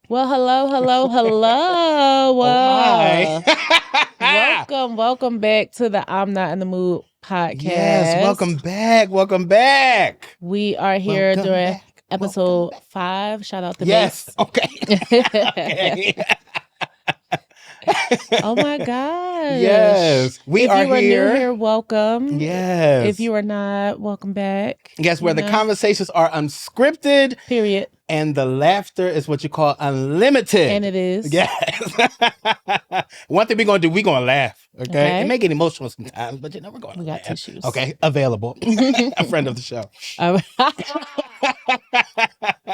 Well, hello, hello, hello. Oh my. Welcome back to the I'm Not in the Mood Yes, welcome podcast. back. Welcome back. We are here Welcome during back. Welcome episode back. 5. Shout out to Yes. Mace. Okay. Okay. Oh my gosh. Yes, we If are you are new here. here, welcome. If Yes. you are not, welcome back. Guess where the conversations are unscripted Period. and the laughter is what you call unlimited. And it is. Yes. One thing we're gonna do, we're gonna laugh. Okay. It Okay. may get emotional sometimes, but we're gonna We got laugh. tissues. Okay, available. A friend of the show. All right.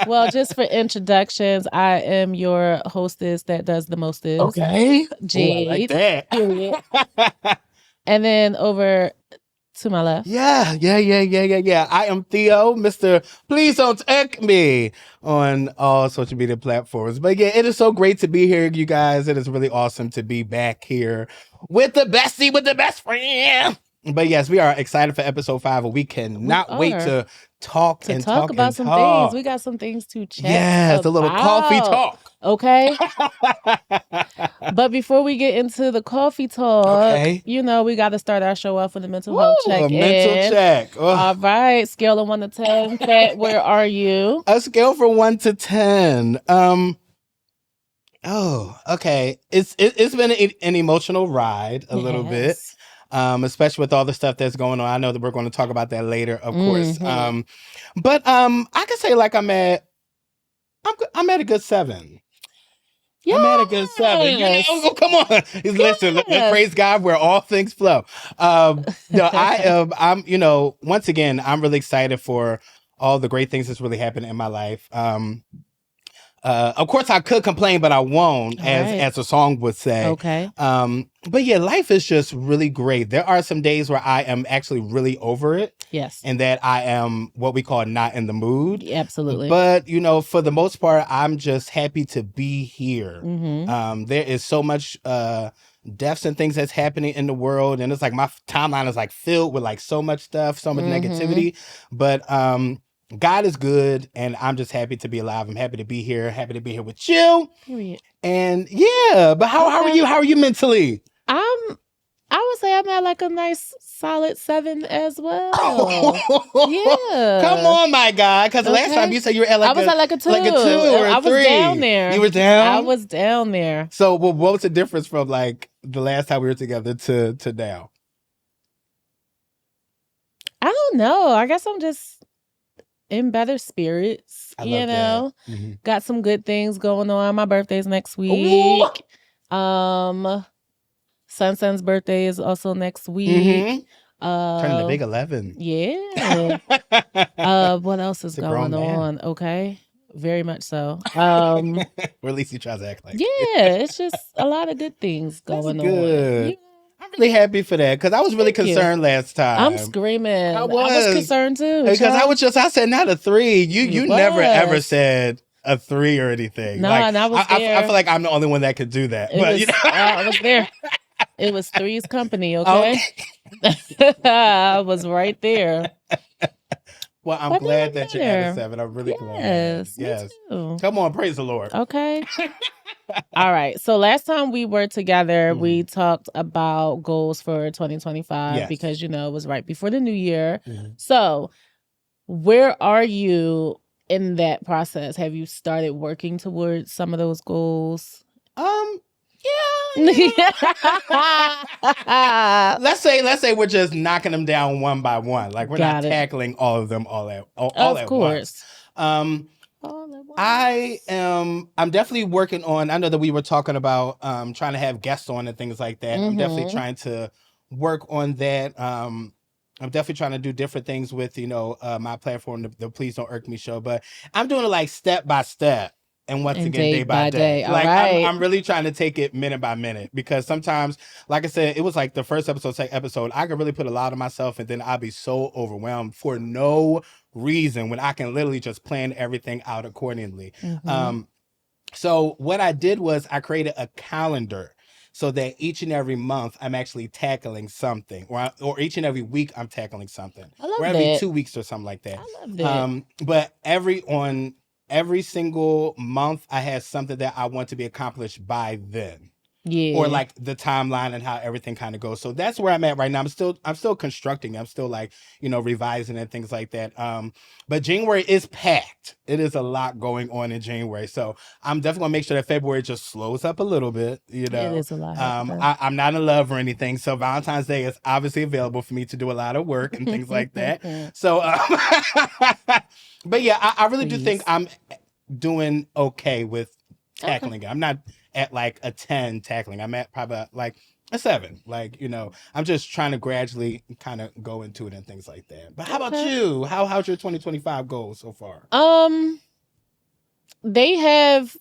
Well, just for introductions, I am your hostess that does the mostest. Okay. Jade. Ooh, I like that. Period. And then over to my left. Yeah. I am Theo, Mr. Please Don't Tech Me on all social media platforms. But yeah, it is so great to be here, you guys. It is really awesome to be back here with the bestie, with the best friend. But yes, we are excited for episode 5, and we cannot wait to talk about some things. We got some things to chat. Yes, a little coffee talk. Okay. But before we get into the coffee talk, you know, we got to start our show off with a mental health check. A mental check. Ugh. All right. Scale of 1 to 10. Kat, where are you? A scale from 1 to 10. Oh, okay. It's been an emotional ride a little bit. Especially with all the stuff that's going on. I know that we're going to talk about that later, of course. But I can say like I'm at a good 7. Yes. I'm at a good 7. You know, come on. Listen, let's praise God where all things flow. No, I'm, you know, once again, I'm really excited for all the great things that's really happened in my life. Of course, I could complain, but I won't, as a song would say. Okay. But yeah, life is just really great. There are some days where I am actually really over it. Yes. And that I am what we call not in the mood. Absolutely. But, you know, for the most part, I'm just happy to be here. Mm-hmm. There is so much deaths and things that's happening in the world. And it's like my timeline is like filled with like so much stuff, so much negativity. But God is good, and I'm just happy to be alive. I'm happy to be here. Happy to be here with you. Period. And yeah, but how are you? How are you mentally? I would say I'm at like a nice solid 7 as well. Yeah. Come on, my God. Because last time you said you were at like I was at like a 2. Like a 2 or a 3. I was down there. You were down? I was down there. So what was the difference from like the last time we were together to now? I don't know. I guess I'm just in better spirits. You know, got some good things going on. My birthday's next week. Ooh. Sun's birthday is also next week. Turning the big 11. Yeah. What else is going on? Okay. Very much so. Or at least he tries to act like yeah, it's just a lot of good things going on. Yeah. I'm really happy for that because I was really concerned last time. I'm screaming. I was concerned too. Because I said not a 3. You never ever said a 3 or anything. No, like, and I was there. I feel like I'm the only one that could do that. I was there. It was Three's Company, okay? I was right there. Well, I'm glad that you're at a 7. I'm really glad. Yes. Come on, praise the Lord. Okay. All right. So last time we were together, we talked about goals for 2025 because, you know, it was right before the new year. So where are you in that process? Have you started working towards some of those goals? Yeah. let's say we're just knocking them down one by one. Like we're not tackling all of them all at once. I'm definitely working on, I know that we were talking about trying to have guests on and things like that. I'm definitely trying to work on that. I'm definitely trying to do different things with, you know, my platform, the Please Don't Irk Me show, but I'm doing it like step by step. And once again, day by day. Like I'm really trying to take it minute by minute because sometimes, like I said, it was like the first second episode, I could really put a lot of myself and then I'll be so overwhelmed for no reason when I can literally just plan everything out accordingly. So what I did was I created a calendar so that each and every month I'm actually tackling something, or each and every week I'm tackling something, I love or every 2 weeks or something like that. I love that. But every single month I had something that I want to be accomplished by then. Yeah. Or like the timeline and how everything kind of goes. So that's where I'm at right now. I'm still constructing. I'm still like, revising and things like that. But January is packed. It is a lot going on in January. So I'm definitely gonna make sure that February just slows up a little bit. It is a lot. I'm not in love or anything. So Valentine's Day is obviously available for me to do a lot of work and things like that. So but yeah, I really do think I'm doing okay with tackling it. I'm not at like a 10 tackling. I'm at probably like a 7. Like, I'm just trying to gradually kind of go into it and things like that. But how about you? How's your 2025 goals so far? They have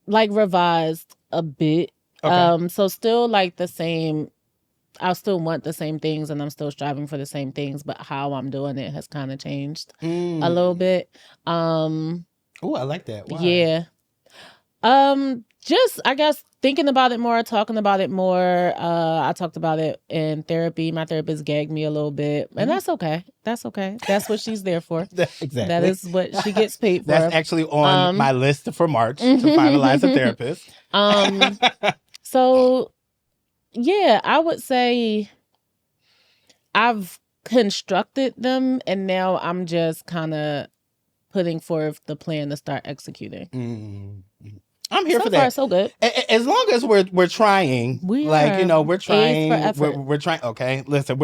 like revised a bit. Okay. So still like the same. I still want the same things and I'm still striving for the same things, but how I'm doing it has kind of changed a little bit. Oh, I like that. Why? Yeah. Just, I guess, thinking about it more, talking about it more. I talked about it in therapy. My therapist gagged me a little bit, and that's okay. That's okay. That's what she's there for. Exactly. That is what she gets paid for. That's actually on my list for March to finalize a therapist. So, yeah, I would say I've constructed them, and now I'm just kind of putting forth the plan to start executing. Mm-hmm. I'm here for that. So far, so good. As long as we're trying, we're trying. We're trying. Okay, listen.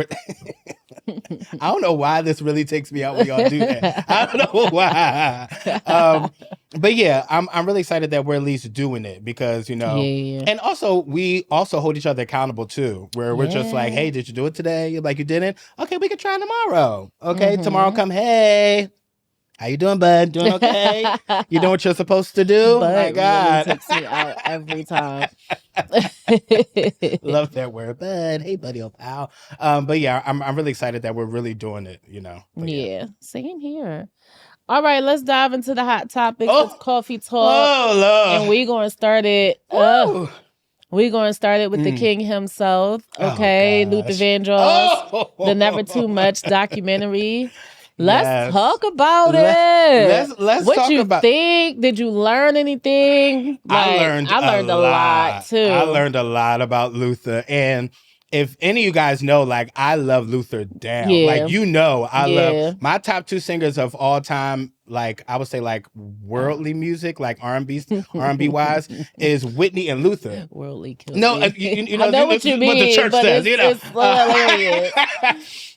I don't know why this really takes me out when y'all do that. I don't know why. But yeah, I'm really excited that we're at least doing it because and also we also hold each other accountable too. Where we're just like, hey, did you do it today? You're like, you didn't? Okay, we can try tomorrow. Okay, tomorrow come. Hey. How you doing, bud? Doing okay? You doing what you're supposed to do? Bud, my God. Really takes me out every time. Love that word, bud. Hey, buddy, old pal. But yeah, I'm really excited that we're really doing it, Yeah, same here. All right, let's dive into the hot topics of coffee talk. Oh, Lord. And we're going to start it. We're going to start it with the king himself. Okay, Luther Vandross, the Never Too Much documentary. Let's talk about it. Let's what talk you about. Think? Did you learn anything? I learned a lot too. I learned a lot about Luther, and if any of you guys know, like I love Luther down. Yeah. Like I love my top 2 singers of all time. Like I would say, like worldly music, like R&B wise, is Whitney and Luther. Worldly kills no, me. you know, I know what you mean. What the church says, It's hilarious.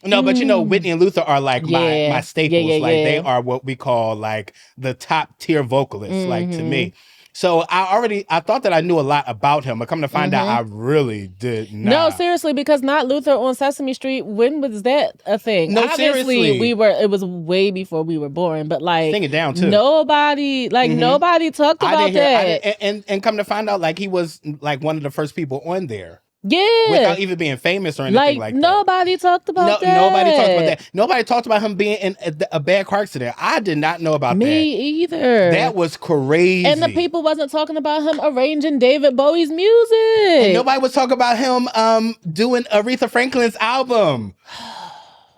No, but Whitney and Luther are like my staples. They are what we call like the top tier vocalists, like to me. So I thought that I knew a lot about him, but come to find out, I really did not. No, seriously, because Not Luther on Sesame Street, when was that a thing? No, obviously, seriously. it was way before we were born, but like, sing it down too. Nobody talked about that. And come to find out, like he was like one of the first people on there. Yeah. Without even being famous or anything like that. Nobody talked about that. Nobody talked about that. Nobody talked about him being in a bad car accident. I did not know about that. Me either. That was crazy. And the people wasn't talking about him arranging David Bowie's music. And nobody was talking about him doing Aretha Franklin's album.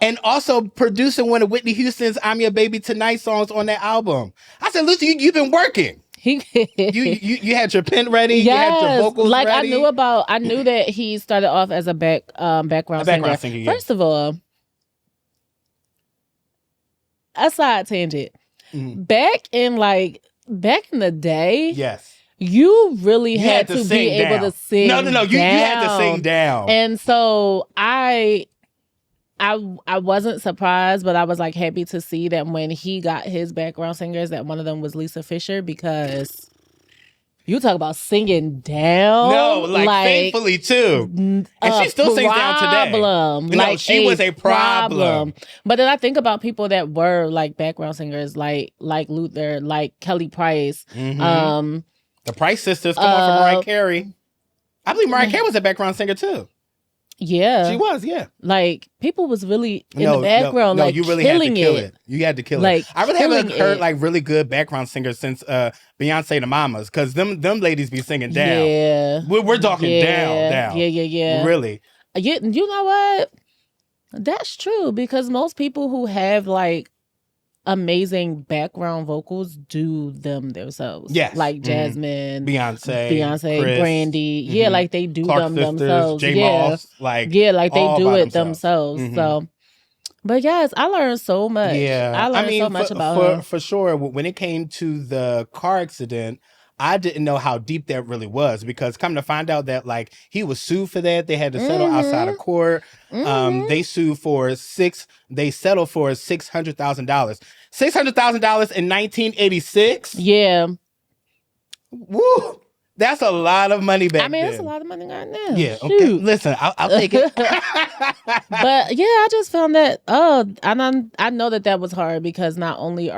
And also producing one of Whitney Houston's I'm Your Baby Tonight songs on that album. I said, Lucy, you've been working. You had your pen ready. Yes. You had your vocals ready. I knew that he started off as a background singer. Yeah. First of all, a side tangent. Back in the day, yes, you really had to be able to sing. No. You had to sing down. And so I wasn't surprised, but I was like happy to see that when he got his background singers, that one of them was Lisa Fisher, because you talk about singing down. No, like faithfully too. And she still sings down today. No, she was a problem. But then I think about people that were like background singers, like Luther, like Kelly Price. The Price sisters come on from Mariah Carey. I believe Mariah Carey was a background singer too. Yeah. She was, yeah. Like, people was really in the background, like, you really killing had to kill it. You had to kill it. I really haven't heard, like, really good background singers since Beyonce the Mamas, because them ladies be singing down. Yeah. We're talking down. Yeah. Really. You know what? That's true, because most people who have, like, amazing background vocals do them themselves. Yes. Like Jasmine, Beyonce, Chris, Brandy. Yeah, like they do Clark them Sisters, themselves. J. Moss, like they do it themselves. So, but yes, I learned so much. Yeah, I learned so much about her. For sure. When it came to the car accident, I didn't know how deep that really was, because come to find out that like he was sued for that. They had to settle outside of court. They settled for $600,000. $600,000 in 1986. Yeah. Woo. That's a lot of money back then. It's a lot of money right now. Yeah. Shoot. Okay. Listen, I'll take it. But yeah, I just found that. I know that was hard, because not only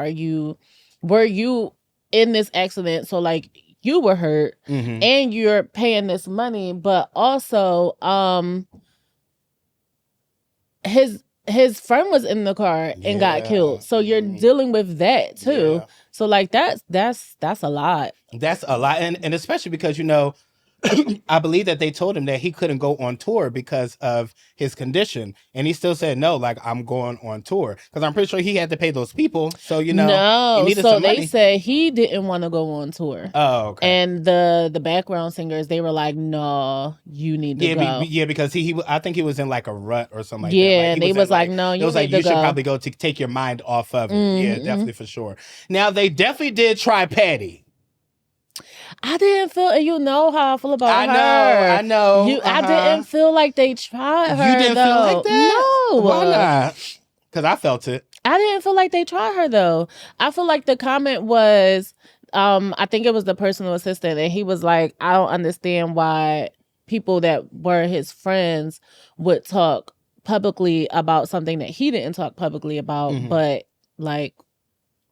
were you in this accident, so like you were hurt, and you're paying this money, but also his friend was in the car and got killed, so you're dealing with that too. Yeah. So like that's a lot. That's a lot, and especially because I believe that they told him that he couldn't go on tour because of his condition, and he still said no, like I'm going on tour, because I'm pretty sure he had to pay those people. So no, so they said he didn't want to go on tour. Oh, okay. And the background singers, they were like, no, you need to go. Yeah, because he I think he was in like a rut or something like that. Yeah, and they was like, no, you need to go. You should probably go to take your mind off of it. Yeah, definitely, for sure. Now they definitely did try Patty. I didn't feel, you know how I feel about her. I know. I didn't feel like they tried her. You didn't feel like that? No. Why not? Because I felt it. I didn't feel like they tried her, though. I feel like the comment was, I think it was the personal assistant, and he was like, I don't understand why people that were his friends would talk publicly about something that he didn't talk publicly about, but like,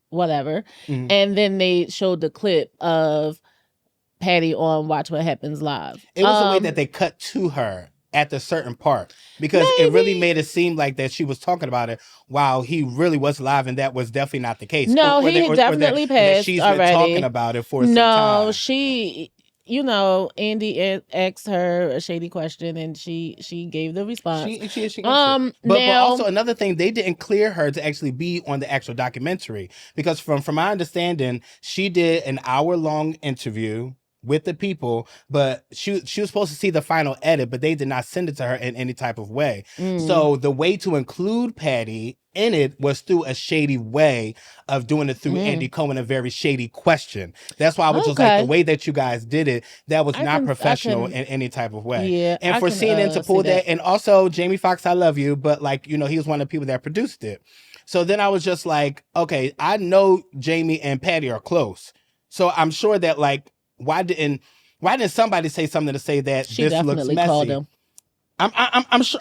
whatever. And then they showed the clip of Patty on Watch What Happens Live. It was the way that they cut to her at the certain part, because it really made it seem like that she was talking about it while he really was live, and that was definitely not the case. No, he definitely passed she's already. Been talking about it for some time. No, she, Andy asked her a shady question, and she gave the response. But also another thing, they didn't clear her to actually be on the actual documentary, because from my understanding, she did an hour-long interview with the people, but she was supposed to see the final edit, but they did not send it to her in any type of way. So the way to include Patty in it was through a shady way of doing it through Andy Cohen, a very shady question. That's why I was just like, the way that you guys did it, that was not professional in any type of way. Yeah, and for CNN to pull that, and also Jamie Foxx, I love you, but like, he was one of the people that produced it. So then I was just like, okay, I know Jamie and Patty are close, so I'm sure that like, why didn't somebody say something to say that she this looks messy? Called him. I'm sure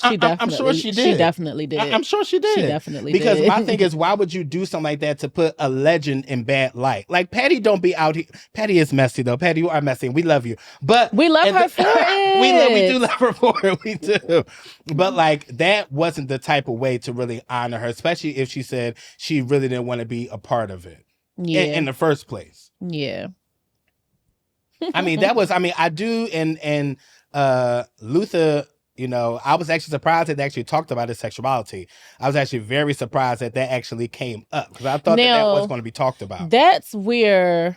she did. She definitely did. I'm sure she did. She definitely did. Because my thing is, why would you do something like that to put a legend in bad light? Like, Patty don't be out here. Patty is messy, though. Patty, you are messy, and we love you. But we love her for it. We do love her for it. We do. But like, that wasn't the type of way to really honor her, especially if she said she really didn't want to be a part of it in the first place. Yeah. I do, and Luther, I was actually surprised that they actually talked about his sexuality. I was actually very surprised that actually came up, because I thought that was going to be talked about. That's where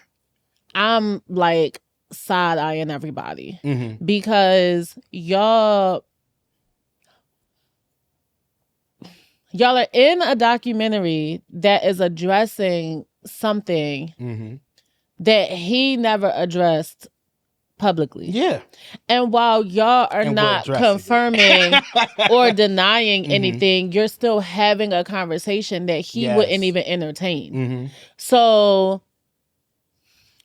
I'm like side-eyeing everybody, because y'all are in a documentary that is addressing something that he never addressed publicly. Yeah. And while y'all are not confirming or denying anything, you're still having a conversation that he wouldn't even entertain. So,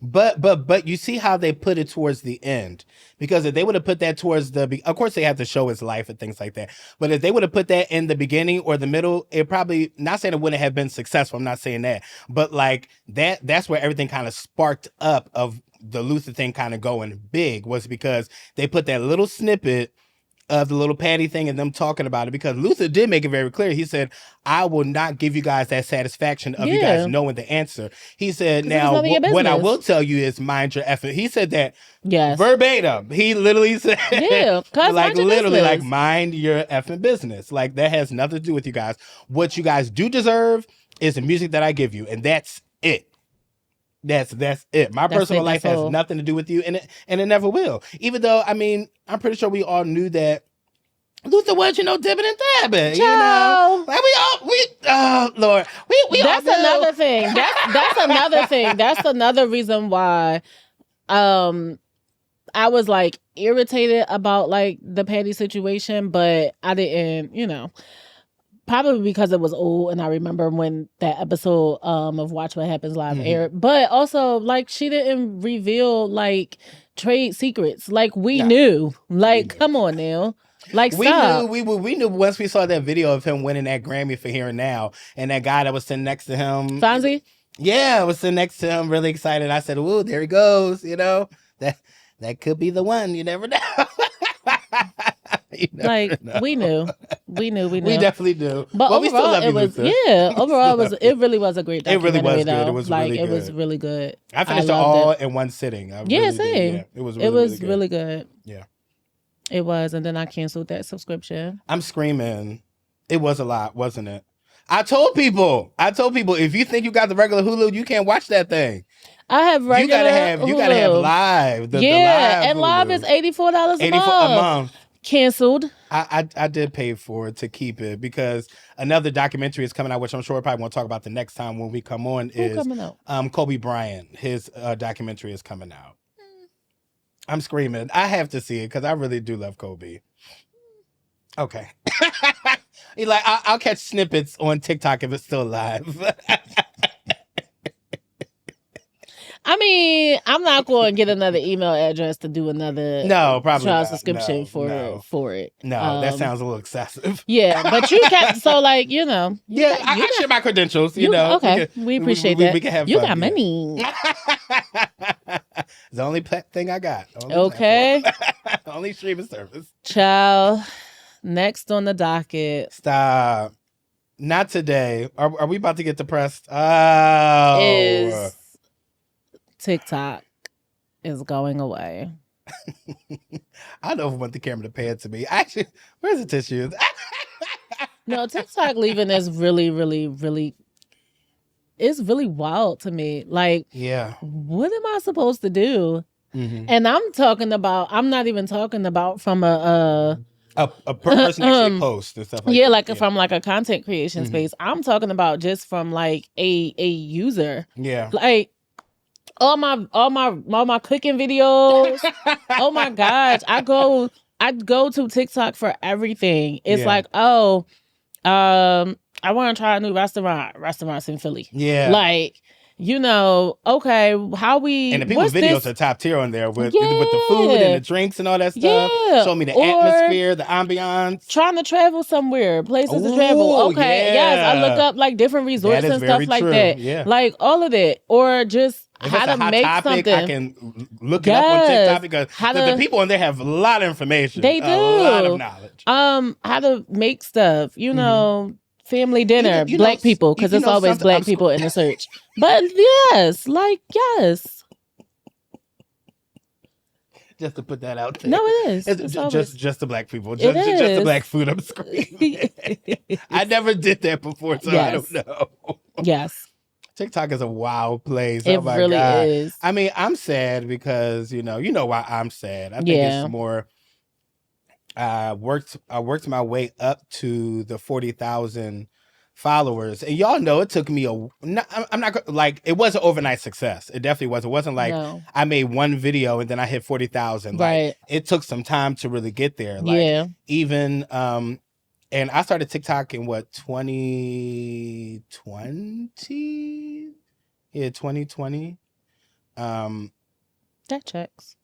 but you see how they put it towards the end, because if they would have put that towards of course they have to show his life and things like that, but if they would have put that in the beginning or the middle, it probably, not saying it wouldn't have been successful, I'm not saying that, but like that's where everything kind of sparked up of the Luther thing kind of going big, was because they put that little snippet of the little Patty thing and them talking about it, because Luther did make it very clear. He said, I will not give you guys that satisfaction of you guys knowing the answer. He said, now, what I will tell you is mind your effort. He said that verbatim. He literally said, like, literally, like, mind your effing business. Like, that has nothing to do with you guys. What you guys do deserve is the music that I give you, and that's it. That's it. My personal life has nothing to do with you, and it never will. Even though, I mean, I'm pretty sure we all knew that Luther was, dipping and dabbing. Like oh Lord, we. That's another thing. That's another thing. That's another reason why, I was like irritated about like the Patty situation, but I didn't, probably because it was old and I remember when that episode of Watch What Happens Live aired. But also like she didn't reveal like trade secrets. Like we knew. Like come on now. Like we knew once we saw that video of him winning that Grammy for Here and Now, and that guy that was sitting next to him, Fonzie. Yeah, I was sitting next to him, really excited. I said, "Ooh, there he goes!" That could be the one. You never know. We knew. We definitely knew. But overall, we still love overall, it really was a great documentary. It really was though. good. It was like really it good. was really good. I finished it all in one sitting. Same. Yeah, it was really good. Yeah. It was, and then I canceled that subscription. I'm screaming. It was a lot, wasn't it? I told people, if you think you got the regular Hulu, you can't watch that thing. I have regular You gotta have live. The live and Hulu. live is $84 a month. Canceled. I did pay for it to keep it because another documentary is coming out, which I'm sure I probably won't talk about the next time when we come on. Coming out? Kobe Bryant. His documentary is coming out. I'm screaming. I have to see it because I really do love Kobe. Okay. I'll catch snippets on TikTok if it's still live. I mean, I'm not going to get another email address to do another trial subscription for it. No, that sounds a little excessive. Yeah, but you can, so like, Yeah, I share my credentials, Okay, we appreciate that. We can have you fun. got money. It's the only thing I got. Okay. Only streaming service. Child, next on the docket. Stop. Not today. Are we about to get depressed? Oh. Is TikTok is going away. I don't want the camera to pan to me. Actually, where's the tissue? No, TikTok leaving is really, really, really, it's really wild to me. Like, what am I supposed to do? Mm-hmm. And I'm not even talking about from a person actually post and stuff like that. From like a content creation space. I'm talking about just from like a user. Yeah. Like, all my cooking videos. Oh my gosh. I go to TikTok for everything. It's like, I want to try a new restaurants in Philly. Yeah. Like, okay, how we... And the people's videos are top tier on there with the food and the drinks and all that stuff. Yeah. Show me the atmosphere, the ambiance. Trying to travel somewhere, places to travel. Okay, yes, I look up like different resorts and stuff like that. Yeah. Like all of that. Or just how to make something. I can look it up on TikTok because the people on there have a lot of information. They do. A lot of knowledge. How to make stuff, family dinner, black people, because it's always black people in the search. But yes. Just to put that out there. No, it is. It's just the black people. Just the black food I'm screaming. I never did that before, so I don't know. Yes. TikTok is a wild place. It really is. I mean, I'm sad because, you know why I'm sad. I think it's more... I worked my way up to the 40,000 followers, and y'all know it took me I'm not like, it wasn't overnight success. It definitely wasn't. It wasn't like I made one video and then I hit 40,000. Right. Like, it took some time to really get there. Like, even and I started TikTok in 2020. Yeah, 2020. That checks.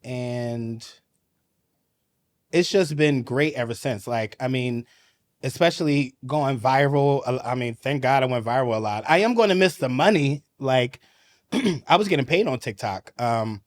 And it's just been great ever since. Like, I mean, especially going viral. I mean, thank God I went viral a lot. I am going to miss the money. Like, I was getting paid on TikTok. And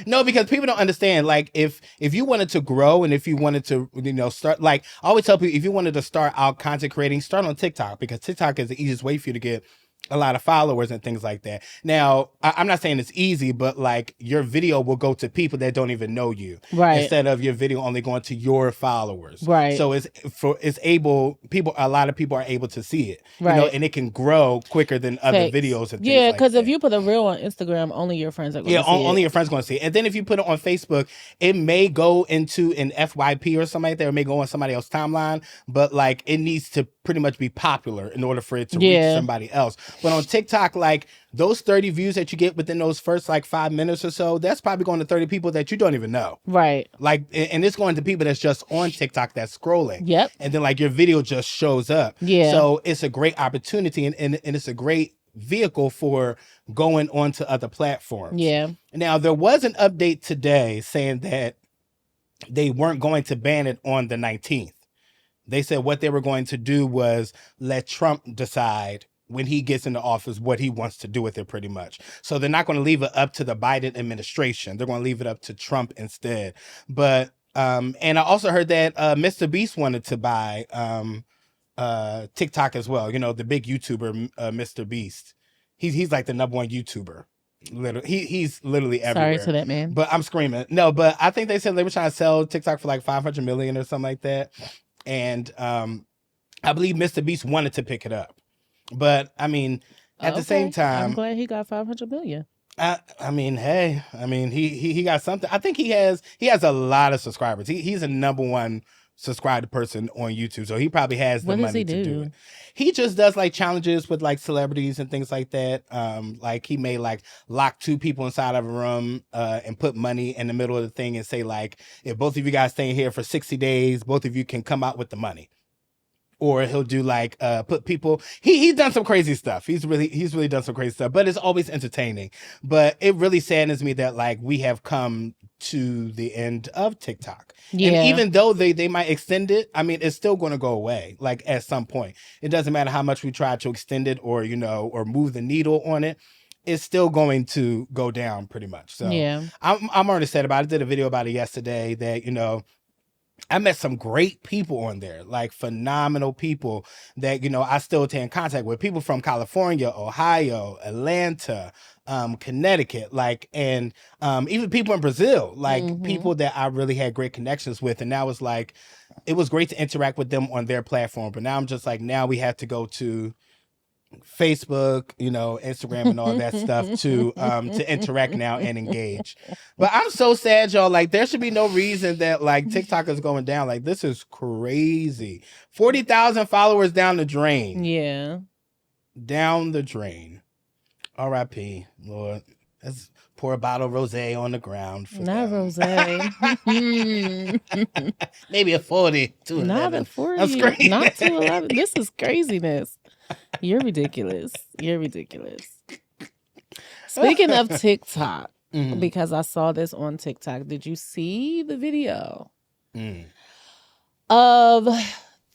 no, because people don't understand. Like, if you wanted to grow and if you wanted to, start, like, I always tell people, if you wanted to start out content creating, start on TikTok, because TikTok is the easiest way for you to get a lot of followers and things like that. Now, I'm not saying it's easy, but like your video will go to people that don't even know you, right? Instead of your video only going to your followers, right? So a lot of people are able to see it, right? And it can grow quicker than other videos and things yeah, because if you put a reel on Instagram, only your friends are going to see only it. your friends going to see it. And then if you put it on Facebook, it may go into an FYP or something like that, or it may go on somebody else's timeline, but like it needs to pretty much be popular in order for it to reach somebody else. But on TikTok, like those 30 views that you get within those first like 5 minutes or so, that's probably going to 30 people that you don't even know. Right. Like, and it's going to people that's just on TikTok that's scrolling. Yep. And then like your video just shows up. Yeah. So it's a great opportunity and it's a great vehicle for going onto other platforms. Yeah. Now, there was an update today saying that they weren't going to ban it on the 19th. They said what they were going to do was let Trump decide when he gets into office what he wants to do with it, pretty much. So they're not going to leave it up to the Biden administration. They're going to leave it up to Trump instead. But and I also heard that Mr. Beast wanted to buy TikTok as well. The big YouTuber Mr. Beast. He's like the #1 YouTuber. Literally, he's literally everywhere. Sorry to that man. But I'm screaming. No, but I think they said they were trying to sell TikTok for like 500 million or something like that. And I believe Mr. Beast wanted to pick it up. But I mean, at the same time, I'm glad he got 500 million. I mean, hey, he got something. I think he has a lot of subscribers. He's a #1 subscribed person on YouTube, so he probably has the money to do it. He just does like challenges with like celebrities and things like that. Like he may like lock 2 people inside of a room and put money in the middle of the thing and say like, if both of you guys stay here for 60 days, both of you can come out with the money. Or he'll do like put people. He's done some crazy stuff. He's really done some crazy stuff. But it's always entertaining. But it really saddens me that like we have come to the end of TikTok. Yeah. And even though they might extend it, I mean, it's still going to go away. Like at some point, it doesn't matter how much we try to extend it or or move the needle on it. It's still going to go down pretty much. So yeah, I'm already said about it. I did a video about it yesterday that I met some great people on there, like phenomenal people that, I still stay in contact with. People from California, Ohio, Atlanta, Connecticut, like, and even people in Brazil, like people that I really had great connections with. And now it's like, it was great to interact with them on their platform. But now I'm just like, now we have to go to Facebook, Instagram and all that stuff to interact now and engage. But I'm so sad, y'all. Like, there should be no reason that like TikTok is going down. Like, this is crazy. 40,000 followers down the drain. Yeah. Down the drain. R.I.P. Lord. Let's pour a bottle of rosé on the ground. Not rosé. Maybe a 40. 211. Not a 40. I'm screaming. Not 211. This is craziness. You're ridiculous. You're ridiculous. Speaking of TikTok, because I saw this on TikTok, did you see the video of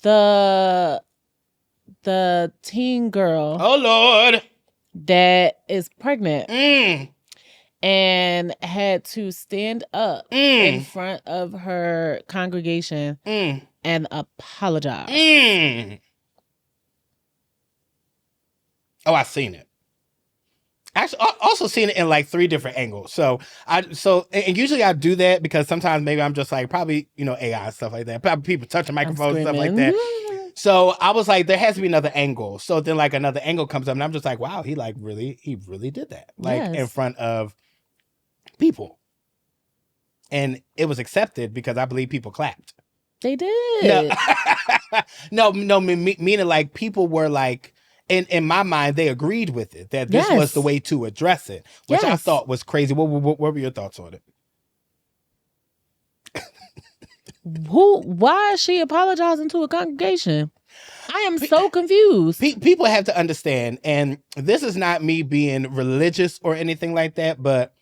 the teen girl? Oh, Lord. That is pregnant and had to stand up in front of her congregation and apologize. Oh, I've seen it. Actually, I also seen it in like 3 different angles. And usually I do that because sometimes maybe I'm just like probably AI and stuff like that. Probably people touching microphones and stuff like that. So I was like, there has to be another angle. So then like another angle comes up and I'm just like, wow, he really did that. Like in front of people. And it was accepted because I believe people clapped. They did. No, meaning like people were like, in my mind, they agreed with it, that this was the way to address it, which I thought was crazy. What were your thoughts on it? Why is she apologizing to a congregation? I am so confused. People have to understand, and this is not me being religious or anything like that, but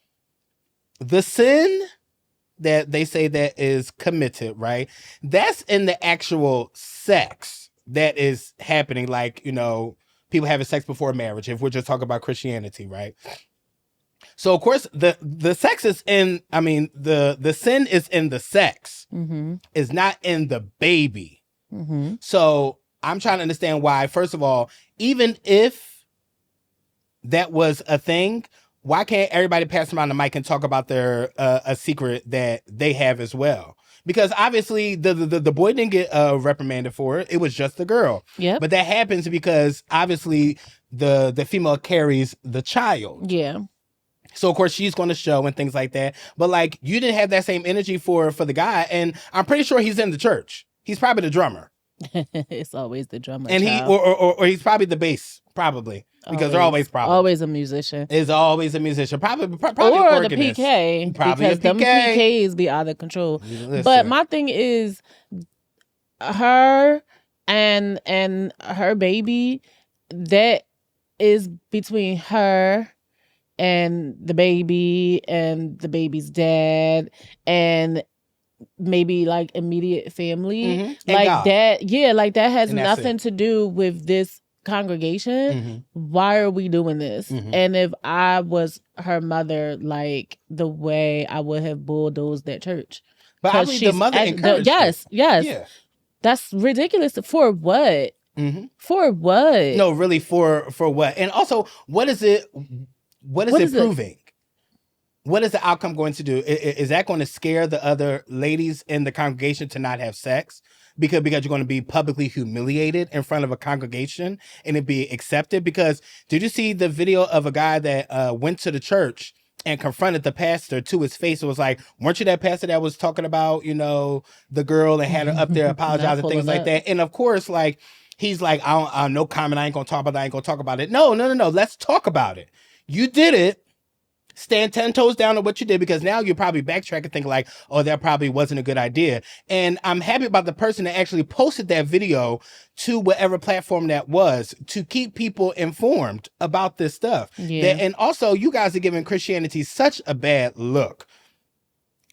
the sin that they say that is committed, right? That's in the actual sex that is happening, like, people having sex before marriage, if we're just talking about Christianity, right? So of course the sex is in, the sin is in the sex. It's not in the baby. So I'm trying to understand why, first of all, even if that was a thing, why can't everybody pass around the mic and talk about their a secret that they have as well? Because obviously the boy didn't get reprimanded for it. It was just the girl. Yeah. But that happens because obviously the female carries the child. Yeah. So of course she's going to show and things like that. But like you didn't have that same energy for the guy, and I'm pretty sure he's in the church. He's probably the drummer. It's always the drummer. And child. or he's probably the bass, probably. Because they're always probably. Always a musician. Is always a musician. Probably or the PK. Probably because them PKs be out of control. Listen. But my thing is her and her baby, that is between her and the baby's dad and maybe like immediate family. Mm-hmm. Like that, yeah, like that has nothing to do with this congregation. Mm-hmm. Why are we doing this? Mm-hmm. And if I was her mother, like the way I would have bulldozed that church. But I mean, the mother encouraged yes. Yeah. That's ridiculous. For what? Mm-hmm. For what? No, really, for what? And also, what is it proving? What is the outcome going to do? Is that going to scare the other ladies in the congregation to not have sex? Because you're going to be publicly humiliated in front of a congregation and it be accepted? Because did you see the video of a guy that went to the church and confronted the pastor to his face? It was like, weren't you that pastor that was talking about, the girl and had her up there apologizing and things like that? And of course, like, he's like, I no comment. I ain't going to talk about that. I ain't going to talk about it. No. Let's talk about it. You did it. Stand 10 toes down on what you did, because now you're probably backtracking, thinking like, oh, that probably wasn't a good idea. And I'm happy about the person that actually posted that video to whatever platform that was to keep people informed about this stuff. Yeah. And also, you guys are giving Christianity such a bad look.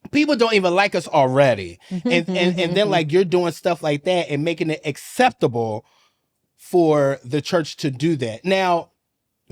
People don't even like us already. And then like you're doing stuff like that and making it acceptable for the church to do that. Now,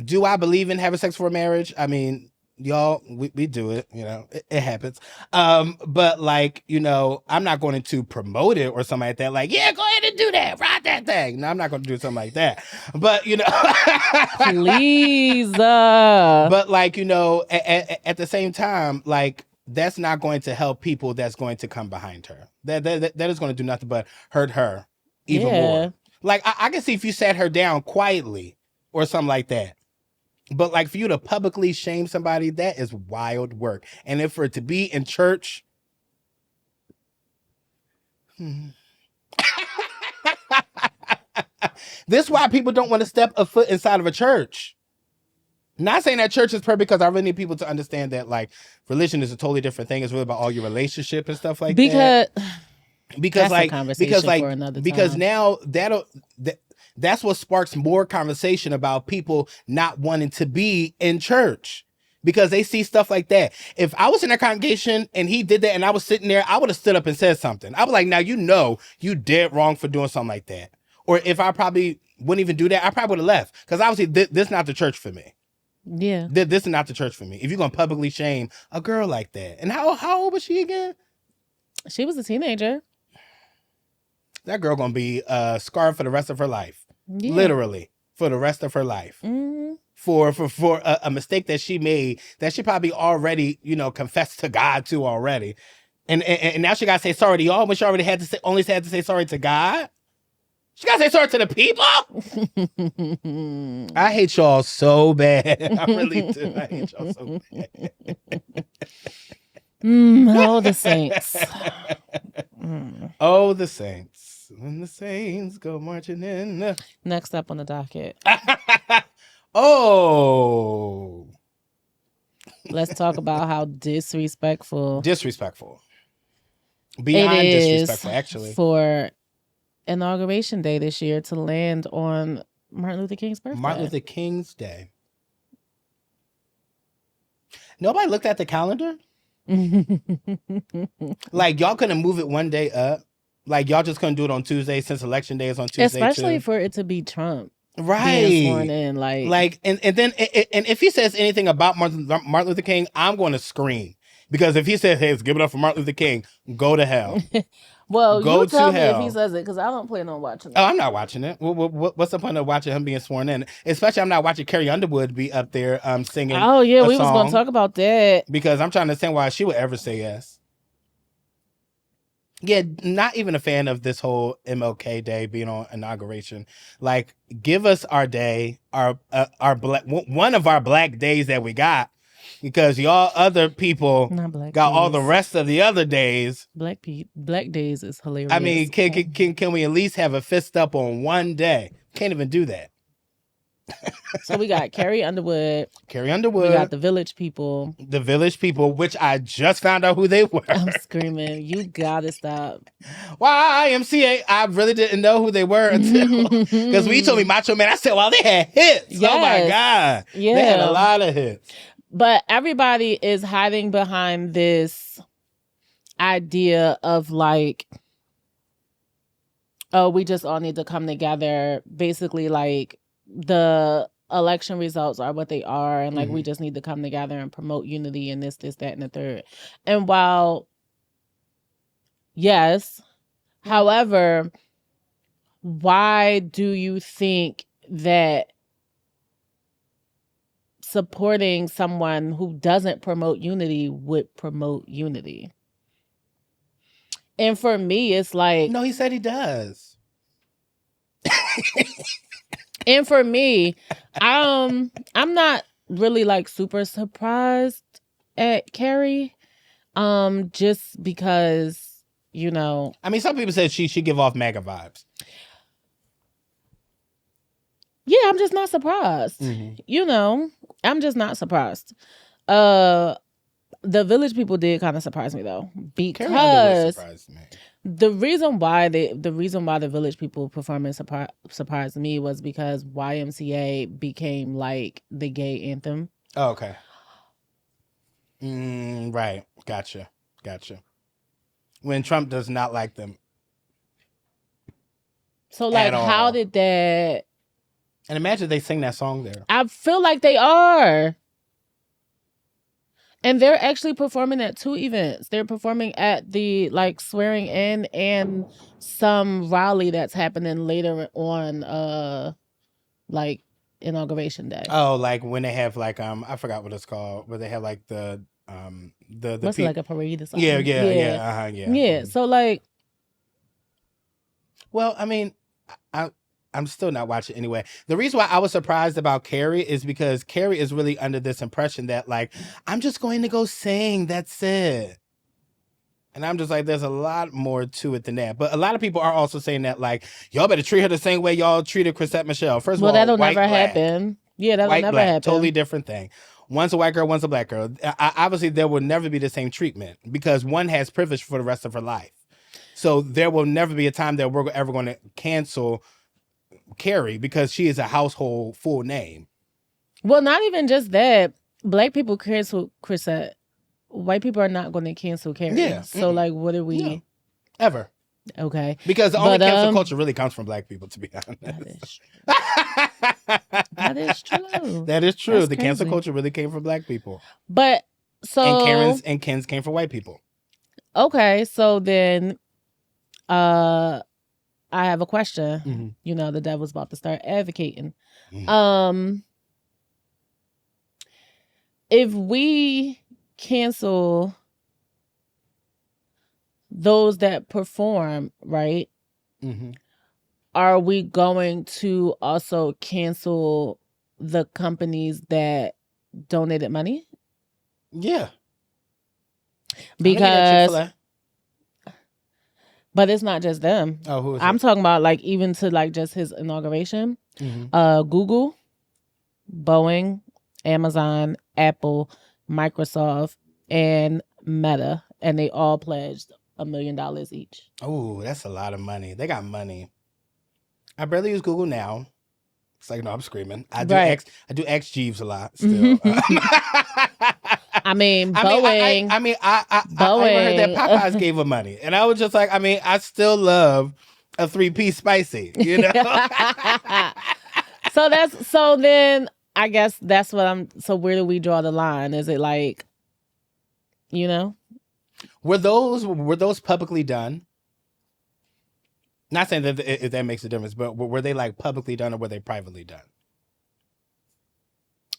do I believe in having sex before marriage? I mean, y'all, we do it, it happens. But like, I'm not going to promote it or something like that. Like, yeah, go ahead and do that. Ride that thing. No, I'm not going to do something like that. But, please. But like, at the same time, like, that's not going to help people that's going to come behind her. That is going to do nothing but hurt her even more. Like, I can see if you sat her down quietly or something like that. But like for you to publicly shame somebody, that is wild work. And if for it to be in church, this is why people don't want to step a foot inside of a church. Not saying that church is perfect, because I really need people to understand that like religion is a totally different thing. It's really about all your relationship and stuff like that. Because now that's what sparks more conversation about people not wanting to be in church, because they see stuff like that. If I was in a congregation and he did that and I was sitting there, I would have stood up and said something. I was like, now, you dead wrong for doing something like that. Or if I probably wouldn't even do that, I probably would have left, because obviously this is not the church for me. Yeah. This is not the church for me. If you're going to publicly shame a girl like that. And how old was she again? She was a teenager. That girl going to be scarred for the rest of her life. Yeah. Literally for the rest of her life. Mm-hmm. For a mistake that she made, that she probably already, confessed to God to already. And now she got to say sorry to y'all when she already had to say sorry to God. She got to say sorry to the people. I hate y'all so bad. I really do. I hate y'all so bad. Oh, the saints. Oh, the saints. When the saints go marching in. Next up on the docket. Oh. Let's talk about how disrespectful. Beyond disrespectful, actually. For Inauguration Day this year to land on Martin Luther King's birthday. Martin Luther King's Day. Nobody looked at the calendar? Like, y'all couldn't move it one day up? Like, y'all just couldn't do it on Tuesday, since Election Day is on Tuesday, especially too? For it to be Trump. Right. Being sworn in, and if he says anything about Martin Luther King, I'm going to scream. Because if he says, "Hey, give it up for Martin Luther King," go to hell. Well, you tell me if he says it, because I don't plan on watching it. Oh, I'm not watching it. What's the point of watching him being sworn in? Especially, I'm not watching Carrie Underwood be up there singing. Oh yeah, we was going to talk about that because I'm trying to understand why she would ever say yes. Yeah, not even a fan of this whole MLK Day being on inauguration. Like, give us our day, our black, one of our black days that we got, because y'all other people got all the rest of the other days. Black days is hilarious. I mean, can we at least have a fist up on one day? Can't even do that. So we got Carrie Underwood. We got the Village People. Which I just found out who they were. I'm screaming, you gotta stop. YMCA, I really didn't know who they were until, because when you told me Macho Man, I said, well, they had hits. Yes. Oh my God. Yeah. They had a lot of hits. But everybody is hiding behind this idea of like, oh, we just all need to come together. Basically, like, the election results are what they are, and like we just need to come together and promote unity and this, that, and the third. And while yes, however, why do you think that supporting someone who doesn't promote unity would promote unity? And for me, it's like, no, he said he does. And for me, I'm not really like super surprised at Carrie, just because, you know. I mean, some people said she give off MAGA vibes. Yeah, I'm just not surprised. You know, I'm just not surprised. The Village People did kind of surprise me though, because the reason why the Village People performance surprised me was because YMCA became like the gay anthem. Oh, okay. Right. Gotcha. When Trump does not like them. So like, how did that? And imagine they sing that song there. I feel like they are. And they're actually performing at 2 events. They're performing at the like swearing in and some rally that's happening later on, like inauguration day. Oh, like when they have like I forgot what it's called, where they have like the what's it, like a parade or something? Yeah. So like, well, I mean, I'm still not watching anyway. The reason why I was surprised about Carrie is because Carrie is really under this impression that like, I'm just going to go sing, that's it. And I'm just like, there's a lot more to it than that. But a lot of people are also saying that like, y'all better treat her the same way y'all treated Chrisette Michele. First of all, that'll never happen. Yeah, that'll never happen. Totally different thing. One's a white girl, one's a black girl. Obviously, there will never be the same treatment because one has privilege for the rest of her life. So there will never be a time that we're ever going to cancel Carrie because she is a household full name. Well, not even just that. Black people cancel Chrisette. White people are not going to cancel Carrie. Yeah. So like, what are we? Yeah. Ever. Okay. Because the only cancel culture really comes from black people, to be honest. That is true. That is true. That's the cancel culture really came from black people. But so and Ken's came from white people. Okay, so then I have a question. You know, the devil's about to start advocating. If we cancel those that perform, right? Are we going to also cancel the companies that donated money? Yeah. Because but it's not just them. Oh, who is I'm talking about like even to like just his inauguration. Google, Boeing, Amazon, Apple, Microsoft, and Meta, and they all pledged $1 million each. Oh, that's a lot of money. They got money. I barely use Google now. It's like, no, I'm screaming. I do X Jeeves a lot still. I mean, Boeing. I heard that Popeyes gave her money, and I was just like, I mean, I still love a 3-piece spicy, you know. So then I guess that's what I'm. So where do we draw the line? Is it like You know, were those publicly done? Not saying that if that makes a difference, but were they like publicly done or were they privately done?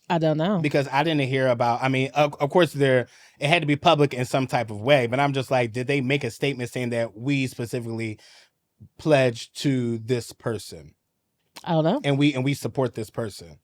I don't know, because I didn't hear about. I mean, of course, it had to be public in some type of way, but I'm just like, did they make a statement saying that we specifically pledge to this person? I don't know, and we support this person.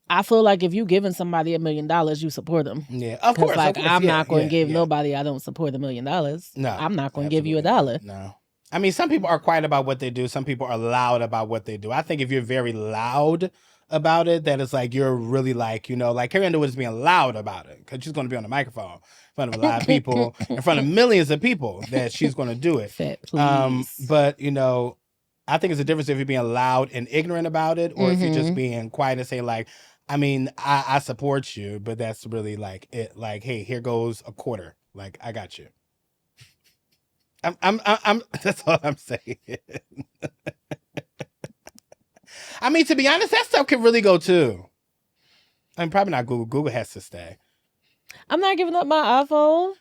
I feel like if you giving somebody $1 million, you support them. Yeah, of course. Like, of course. I'm not going to give nobody I don't support $1 million. No, I'm not going to give you $1. No. I mean, some people are quiet about what they do. Some people are loud about what they do. I think if you're very loud about it, that it's like you're really like, like Carrie Underwood is being loud about it because she's going to be on the microphone in front of a lot of people, in front of millions of people, that she's going to do it. Fat, please. But I think it's a difference if you're being loud and ignorant about it, or if you're just being quiet and say like, I mean, I support you, but that's really like it. Like, hey, here goes a quarter. Like, I got you. I'm that's all I'm saying. I mean, to be honest, that stuff could really go too. I'm probably not Google. Google has to stay. I'm not giving up my iPhone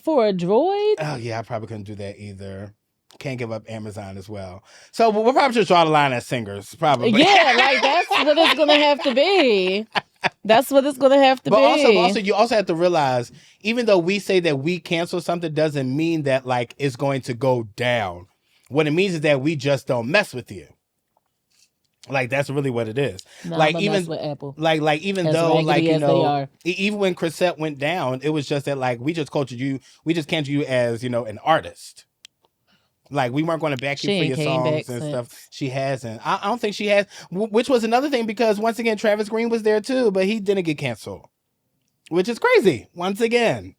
for a Droid. Oh yeah, I probably couldn't do that either. Can't give up Amazon as well. So we'll probably just draw the line at singers, probably. Yeah, like that's what it's gonna have to be. That's what it's going to have to be. But also, you also have to realize, even though we say that we cancel something, doesn't mean that like it's going to go down. What it means is that we just don't mess with you. Like, that's really what it is. No, like, even with Apple. Like even as though like even when Chrisette went down, it was just that like we just canceled you as an artist. Like, we weren't going to back you for your songs and stuff. She hasn't. I don't think she has, which was another thing, because once again, Travis Green was there too, but he didn't get canceled, which is crazy. Once again,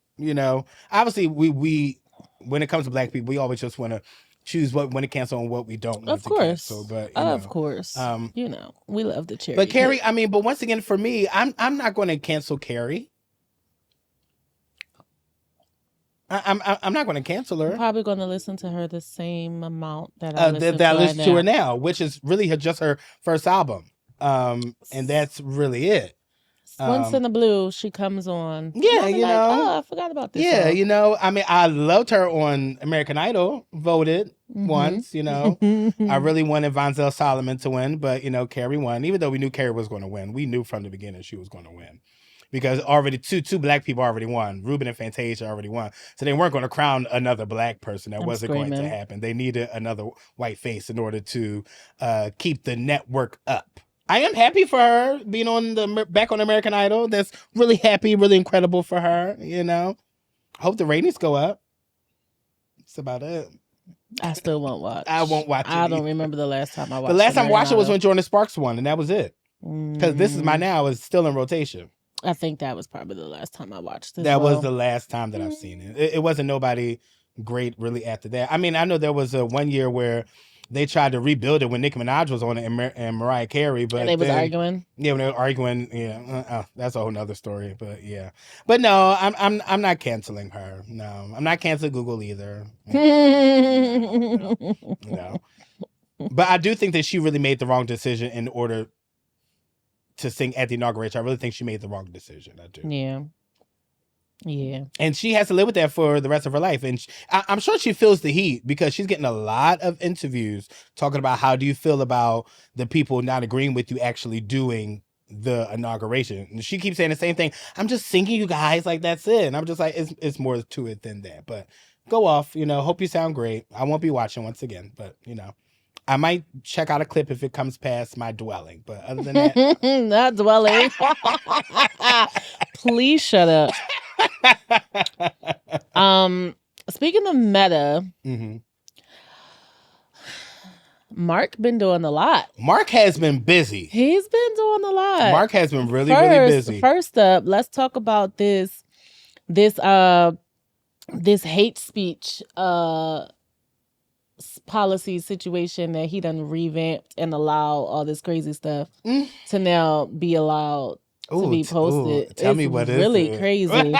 obviously we when it comes to Black people, we always just want to choose when to cancel and what we don't want to cancel. But of course, we love the cherry. But Carrie, I mean, but once again, for me, I'm not going to cancel Carrie. I'm not going to cancel her. I'm probably going to listen to her the same amount that I listen to her now, which is really just her first album, and that's really it. Once in the Blue, she comes on. Yeah, I forgot about this. Yeah, song. I mean, I loved her on American Idol. Voted once. I really wanted Vonzell Solomon to win, but Carrie won. Even though we knew Carrie was going to win, we knew from the beginning she was going to win. Because already two Black people already won. Ruben and Fantasia already won. So they weren't going to crown another Black person. That wasn't going to happen. They needed another white face in order to keep the network up. I am happy for her being back on American Idol. That's really happy, really incredible for her. Hope the ratings go up. That's about it. I still won't watch. I won't watch it. I don't remember the last time I watched. The last time I watched it was when Jordan Sparks won, and that was it. Because This Is My Now is still in rotation. I think that was probably the last time I watched it. That was the last time that I've seen it. It wasn't nobody great really after that. I mean, I know there was a 1 year where they tried to rebuild it when Nicki Minaj was on it and Mariah Carey, but they was arguing. Yeah, when they were arguing, that's a whole nother story. But yeah, but no, I'm not canceling her. No, I'm not canceling Google either. No, but I do think that she really made the wrong decision in order to sing at the inauguration. I really think she made the wrong decision. I do. Yeah. And she has to live with that for the rest of her life. And I'm sure she feels the heat because she's getting a lot of interviews talking about how do you feel about the people not agreeing with you actually doing the inauguration. And she keeps saying the same thing. I'm just singing, you guys, like that's it. And I'm just like, it's more to it than that. But go off, hope you sound great. I won't be watching once again, but I might check out a clip if it comes past my dwelling, but other than that, not dwelling. Please shut up. Speaking of Meta, Mark been doing a lot. Mark has been busy. He's been doing a lot. Mark has been really busy. First up, let's talk about this hate speech policy situation that he done revamped and allow all this crazy stuff to now be allowed to be posted. Tell me what really is crazy.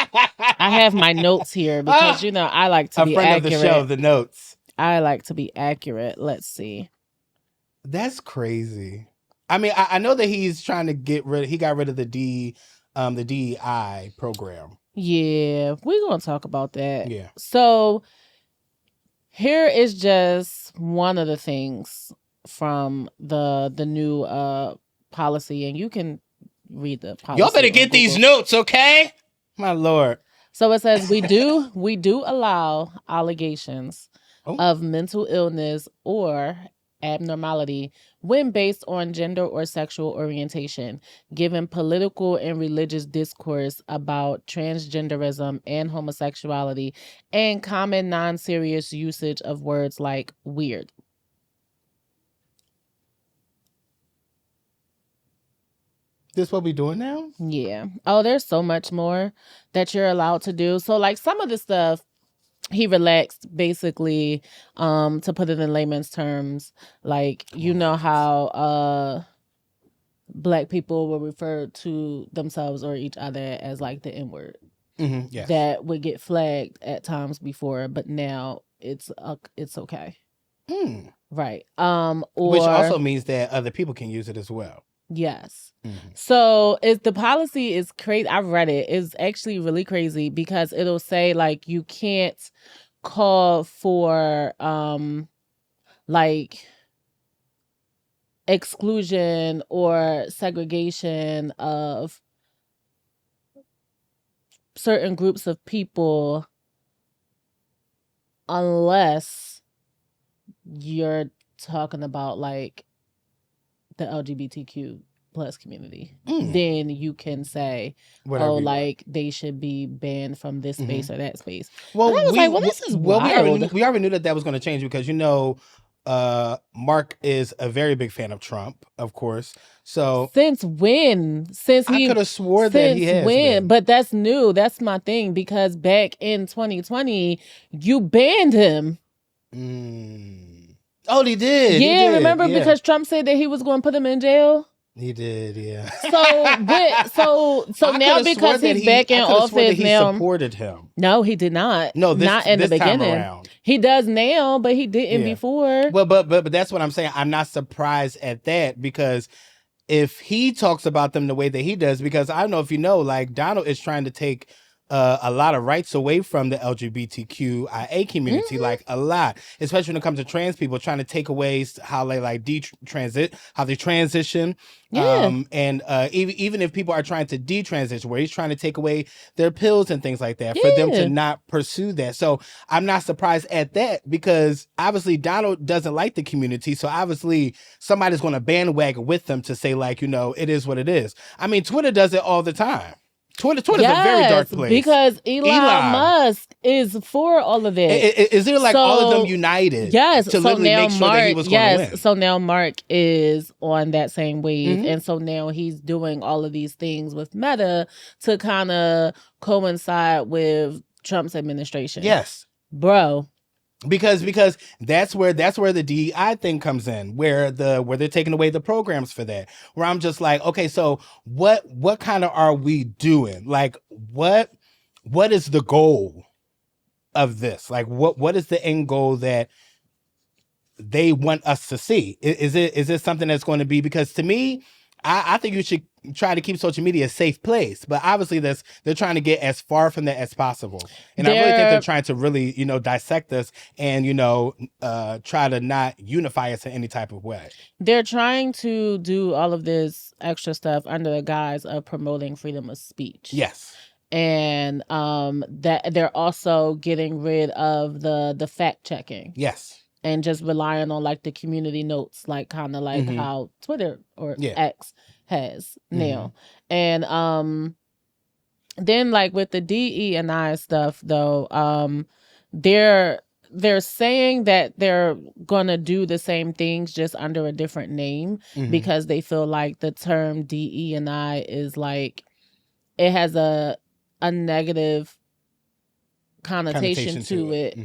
I have my notes here because I like to be accurate. A friend of the show, the notes. I like to be accurate. Let's see. That's crazy. I mean, I know that he's trying to he got rid of the DEI program. Yeah, we're gonna talk about that. Yeah. So here is just one of the things from the new policy, and you can read the policy. Y'all better get these notes, okay? My Lord. So it says we do allow allegations of mental illness or abnormality when based on gender or sexual orientation, given political and religious discourse about transgenderism and homosexuality, and common non-serious usage of words like weird. This what we doing now? Yeah. Oh, there's so much more that you're allowed to do. So like some of the stuff he relaxed basically, to put it in layman's terms, like you know how Black people will refer to themselves or each other as like the N-word. Mm-hmm, yes. That would get flagged at times before, but now it's okay. Right. Which also means that other people can use it as well. Yes. So the policy is crazy. I've read it. It's actually really crazy because it'll say like you can't call for like exclusion or segregation of certain groups of people unless you're talking about like the LGBTQ plus community. Then you can say, whatever like they should be banned from this space or that space. Well, I was like, well, this is wild. We already knew that was going to change because Mark is a very big fan of Trump, of course. So since when? I could have swore that he has been. But that's new. That's my thing because back in 2020, you banned him. Oh, he did. Yeah, he did. Remember because Trump said that he was going to put him in jail. He did, yeah. So now because he's back in office now, he supported him. No, he did not. No, not in the beginning. He does now, but he didn't before. Well, but that's what I'm saying. I'm not surprised at that because if he talks about them the way that he does, because I don't know if you know, like Donald is trying to take a lot of rights away from the LGBTQIA community, like a lot, especially when it comes to trans people, trying to take away how they like how they transition. And even if people are trying to detransition, where he's trying to take away their pills and things like that for them to not pursue that. So I'm not surprised at that because obviously Donald doesn't like the community. So obviously somebody's going to bandwagon with them to say like, it is what it is. I mean, Twitter does it all the time. Twitter's a very dark place. Because Elon Musk is for all of it. Is there like all of them united? Yes. To literally make sure that he was going to win. So now Mark is on that same wave. And so now he's doing all of these things with Meta to kind of coincide with Trump's administration. Yes. Bro. Because that's where the DEI thing comes in, where they're taking away the programs for that. Where I'm just like, okay, so what kind of are we doing? Like what is the goal of this? Like what is the end goal that they want us to see? Is it something that's going to be, because to me, I think you should try to keep social media a safe place, but obviously they're trying to get as far from that as possible. And I really think they're trying to really, dissect us and, try to not unify us in any type of way. They're trying to do all of this extra stuff under the guise of promoting freedom of speech. Yes. And that they're also getting rid of the fact checking. Yes. And just relying on like the community notes, like kind of like how Twitter or X has now. And then like with the DE&I stuff though, they're saying that they're gonna do the same things just under a different name because they feel like the term DE&I is like it has a negative connotation to it.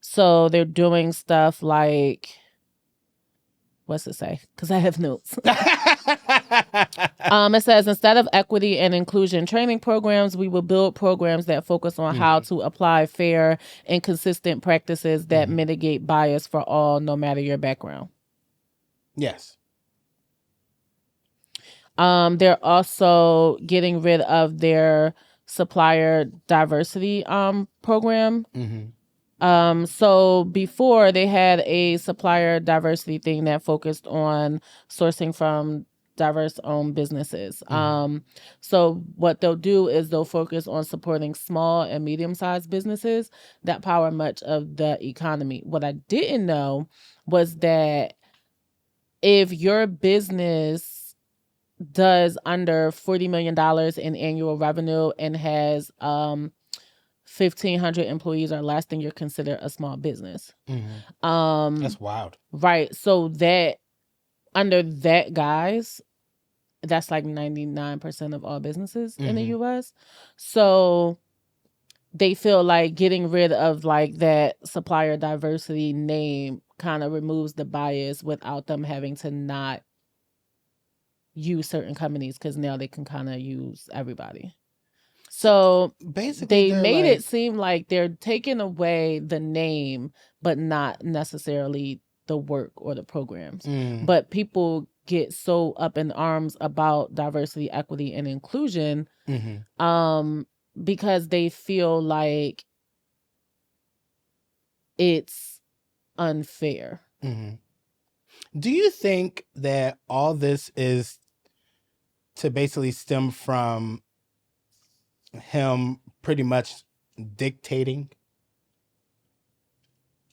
So they're doing stuff like, what's it say? Because I have notes. It says, instead of equity and inclusion training programs, we will build programs that focus on how to apply fair and consistent practices that mitigate bias for all, no matter your background. Yes. They're also getting rid of their supplier diversity program. So before they had a supplier diversity thing that focused on sourcing from diverse owned businesses. So what they'll do is they'll focus on supporting small and medium-sized businesses that power much of the economy. What I didn't know was that if your business does under $40 million in annual revenue and has 1,500 employees or less, then you're considered a small business. That's wild. Right. So that under that guise, that's like 99% of all businesses in the US. So they feel like getting rid of like that supplier diversity name kind of removes the bias without them having to not use certain companies, because now they can kind of use everybody. So basically they made it seem like they're taking away the name, but not necessarily the work or the programs. But people get so up in arms about diversity, equity, and inclusion because they feel like it's unfair. Do you think that all this is to basically stem from him pretty much dictating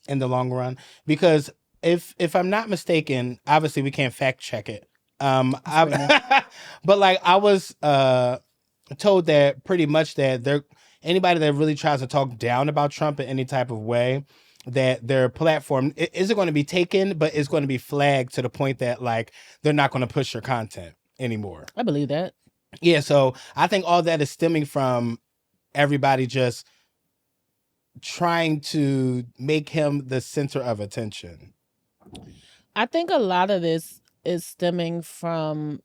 in the long run? Because if I'm not mistaken, obviously we can't fact check it. But like I was told that pretty much that anybody that really tries to talk down about Trump in any type of way, that their platform isn't going to be taken, but it's going to be flagged to the point that like they're not going to push your content anymore. I believe that. Yeah, so I think all that is stemming from everybody just trying to make him the center of attention. I think a lot of this is stemming from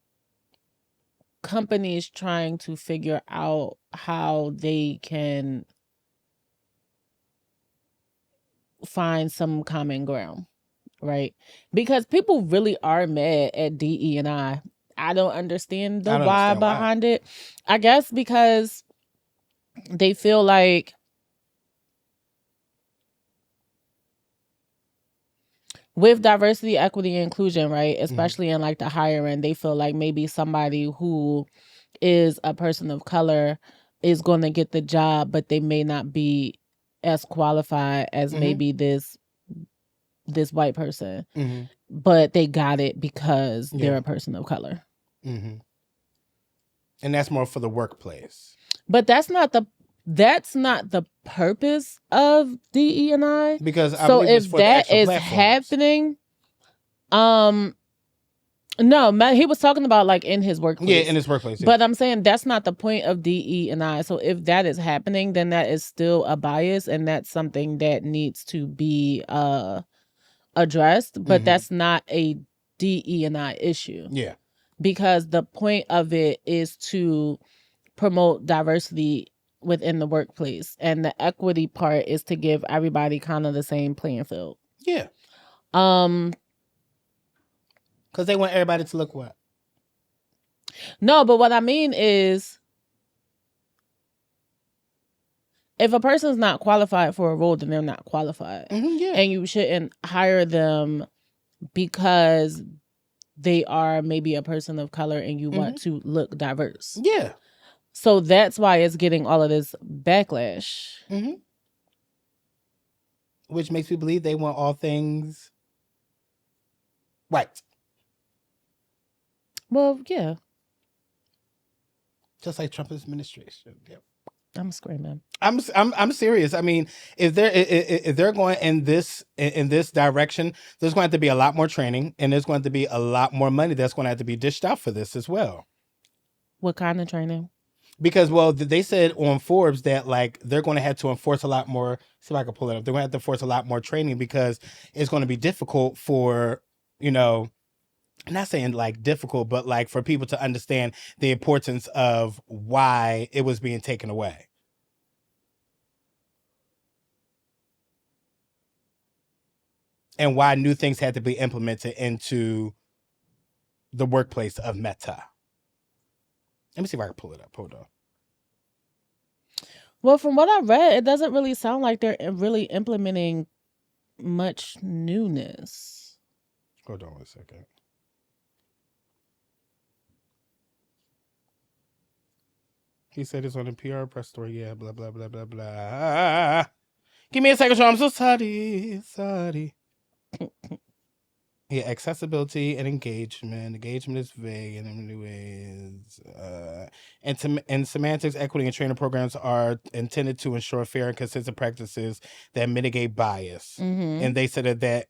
companies trying to figure out how they can find some common ground, right? Because people really are mad at DE&I. I don't understand the why behind it. I guess because they feel like with diversity, equity, and inclusion, right, especially in like the higher end, they feel like maybe somebody who is a person of color is going to get the job, but they may not be as qualified as maybe this white person, but they got it because they're a person of color. And that's more for the workplace. But that's not the purpose of DE&I. Because I so if that is happening, no, he was talking about like in his workplace. Yeah, in his workplace. Yeah. But I'm saying that's not the point of DE&I. So if that is happening, then that is still a bias, and that's something that needs to be addressed. But that's not a DE&I issue. Yeah. Because the point of it is to promote diversity within the workplace, and the equity part is to give everybody kind of the same playing field. Yeah. Because they want everybody to look what? No, but what I mean is, if a person's not qualified for a role, then they're not qualified. And you shouldn't hire them because they are maybe a person of color and you want to look diverse. Yeah. So that's why it's getting all of this backlash. Which makes me believe they want all things white. Well, yeah. Just like Trump's administration. Yep. I'm screaming. I'm serious. I mean, if they're going in this direction, there's going to have to be a lot more training, and there's going to be a lot more money that's going to have to be dished out for this as well. What kind of training? Because, well, they said on Forbes that like they're going to have to enforce a lot more. See if I can pull it up. They're going to have to enforce a lot more training because it's going to be difficult for, I'm not saying like difficult, but like for people to understand the importance of why it was being taken away. And why new things had to be implemented into the workplace of Meta. Let me see if I can pull it up. Hold on. Well, from what I read, it doesn't really sound like they're really implementing much newness. Hold on 1 second. He said it's on the PR press store. Yeah, blah, blah, blah, blah, blah. Give me a second, Sean. I'm so sorry. Yeah, accessibility and engagement. Engagement is vague in many ways. And semantics, equity, and training programs are intended to ensure fair and consistent practices that mitigate bias. And they said that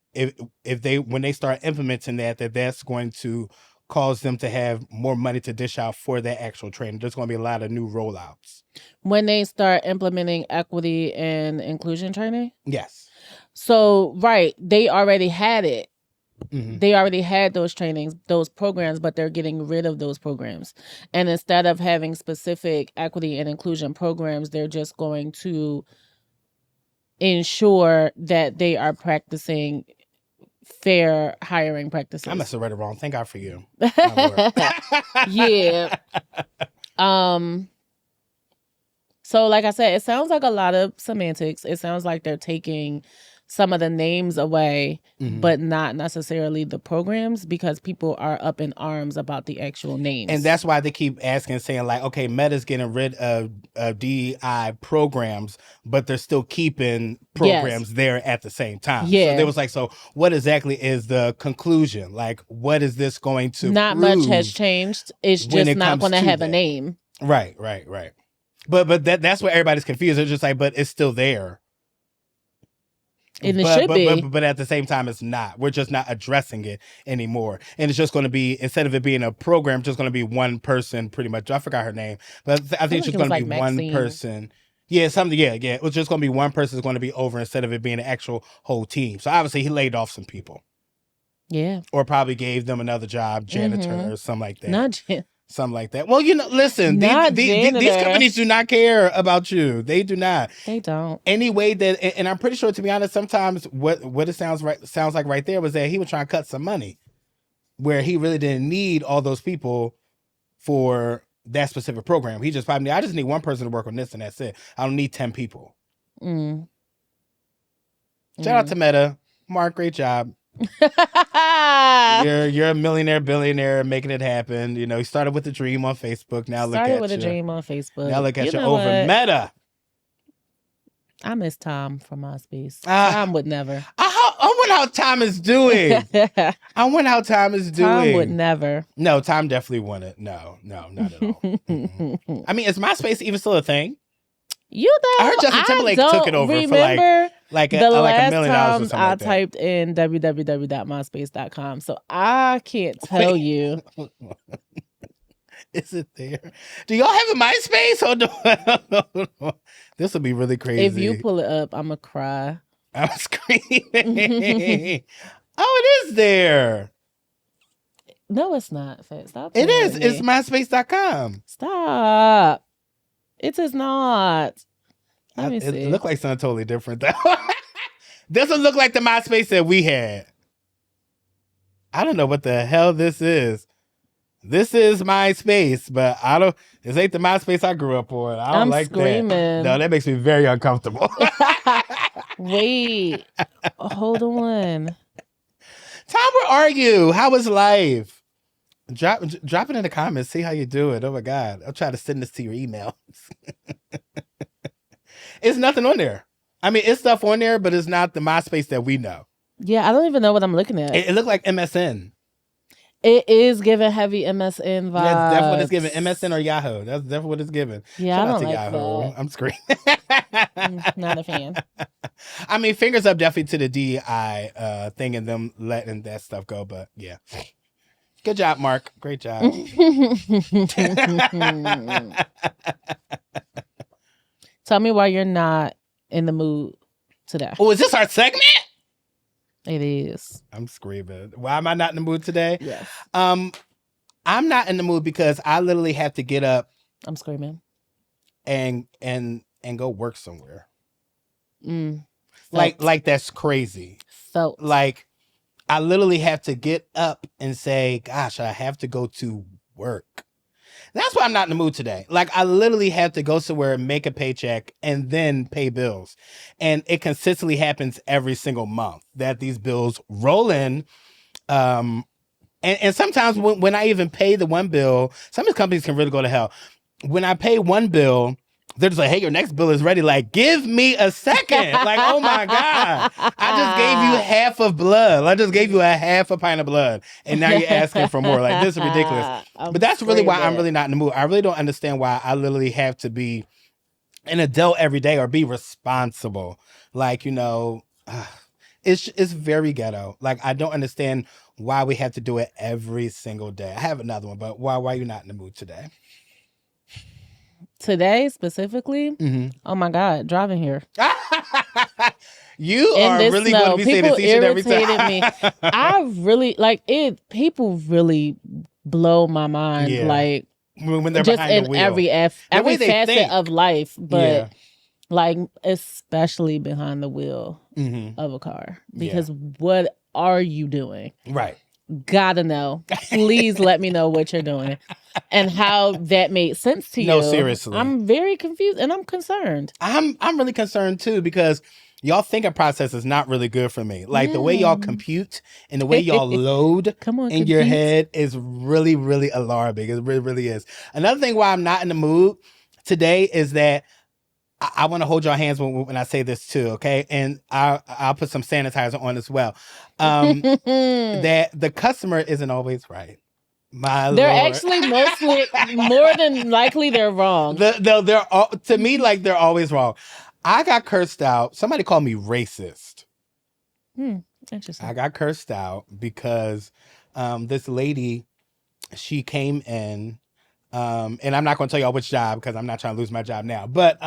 when they start implementing that's going to cause them to have more money to dish out for that actual training. There's going to be a lot of new rollouts. When they start implementing equity and inclusion training? Yes. So, right, they already had it. They already had those trainings, those programs, but they're getting rid of those programs. And instead of having specific equity and inclusion programs, they're just going to ensure that they are practicing fair hiring practices. I must have read it wrong. Thank God for you. Yeah. So like I said, it sounds like a lot of semantics. It sounds like they're taking some of the names away, but not necessarily the programs, because people are up in arms about the actual names. And that's why they keep asking, saying like, okay, Meta's getting rid of DEI programs, but they're still keeping programs there at the same time. Yeah. So they was like, so what exactly is the conclusion? Like, what is this going to Not much has changed. It's just not going to have a name. Right. But that's where everybody's confused. They're just like, but it's still there. And it should be. But at the same time, it's not. We're just not addressing it anymore. And it's just going to be, instead of it being a program, just going to be one person pretty much. I forgot her name. But I think it's just going to be Maxine. One person. Yeah, something. Yeah. It was just going to be one person is going to be over instead of it being an actual whole team. So obviously he laid off some people. Yeah. Or probably gave them another job, janitor or something like that. Not something like that. Well, listen, these companies do not care about you. They do not. They don't. Any way that, and I'm pretty sure, to be honest, sometimes what it sounds like right there was that he was trying to cut some money where he really didn't need all those people for that specific program. He just probably, I just need one person to work on this and that's it. I don't need 10 people. Shout out to Meta. Mark, great job. You're a millionaire, billionaire, making it happen. You started with a dream on Facebook. Now look at you. Started with a dream on Facebook. Now look at you over Meta. I miss Tom from MySpace. Tom would never. I wonder how Tom is doing. Tom would never. No, Tom definitely wouldn't. No, not at all. I mean, is MySpace even still a thing? I heard Justin Timberlake took it over for like $1 million or something. I typed in www.myspace.com, so I can't tell you. Is it there? Do y'all have a MySpace? Hold on. This will be really crazy. If you pull it up, I'm gonna cry. I'm screaming. Oh, it is there. No, it's not. Stop. It is. It's myspace.com. Stop. It is not. Let me see. It looked like something totally different, though. Doesn't look like the MySpace that we had. I don't know what the hell this is. This is MySpace, but this ain't the MySpace I grew up on. I don't like screaming. That. No, that makes me very uncomfortable. Wait. Hold on. Tom, where are you? How was life? Drop it in the comments. See how you do it. Oh my God. I'll try to send this to your email. It's nothing on there. I mean, it's stuff on there, but it's not the MySpace that we know. Yeah, I don't even know what I'm looking at. It looked like MSN. It is giving heavy MSN vibes. Yeah, that's what it's giving. MSN or Yahoo. That's definitely what it's giving. Yeah, Shout I don't out to like Yahoo. that. I'm screaming. Not a fan. I mean, fingers up definitely to the DEI thing and them letting that stuff go. But yeah. Good job, Mark. Great job. Tell me why you're not in the mood today. Oh, is this our segment? It is. I'm screaming. Why am I not in the mood today? Yes. I'm not in the mood because I literally have to get up. I'm screaming. And go work somewhere. Like that's crazy. Felt. Like I literally have to get up and say, gosh, I have to go to work. That's why I'm not in the mood today. Like, I literally have to go somewhere, make a paycheck, and then pay bills. And it consistently happens every single month that these bills roll in. And sometimes when I even pay the one bill, some of these companies can really go to hell. When I pay one bill, they're just like, hey, your next bill is ready. Like, give me a second. Like, oh my God. I just gave you half of blood. I just gave you a half a pint of blood. And now you're asking for more. Like, this is ridiculous. But that's really why I'm really not in the mood. I really don't understand why I literally have to be an adult every day or be responsible. Like, it's very ghetto. Like, I don't understand why we have to do it every single day. I have another one, but why are you not in the mood today? Today specifically? Oh my God, driving here. You are really going to be saying this each and every time. Me. I really like it. People really blow my mind. Yeah. Like when they're just behind the wheel. every facet of life, but like especially behind the wheel of a car. Because what are you doing? Right. Gotta know. Please let me know what you're doing and how that made sense to you. No, seriously. I'm very confused and I'm concerned. I'm really concerned too because y'all thinking process is not really good for me. Like the way y'all compute and the way y'all load in your head is really, really alarming. It really, really is. Another thing why I'm not in the mood today is that I want to hold your hands when I say this too, okay? And I'll put some sanitizer on as well. That the customer isn't always right. They're actually mostly, more than likely, they're wrong. They're to me, like, they're always wrong. I got cursed out. Somebody called me racist. Interesting. I got cursed out because this lady, she came in. And I'm not going to tell y'all which job because I'm not trying to lose my job now. But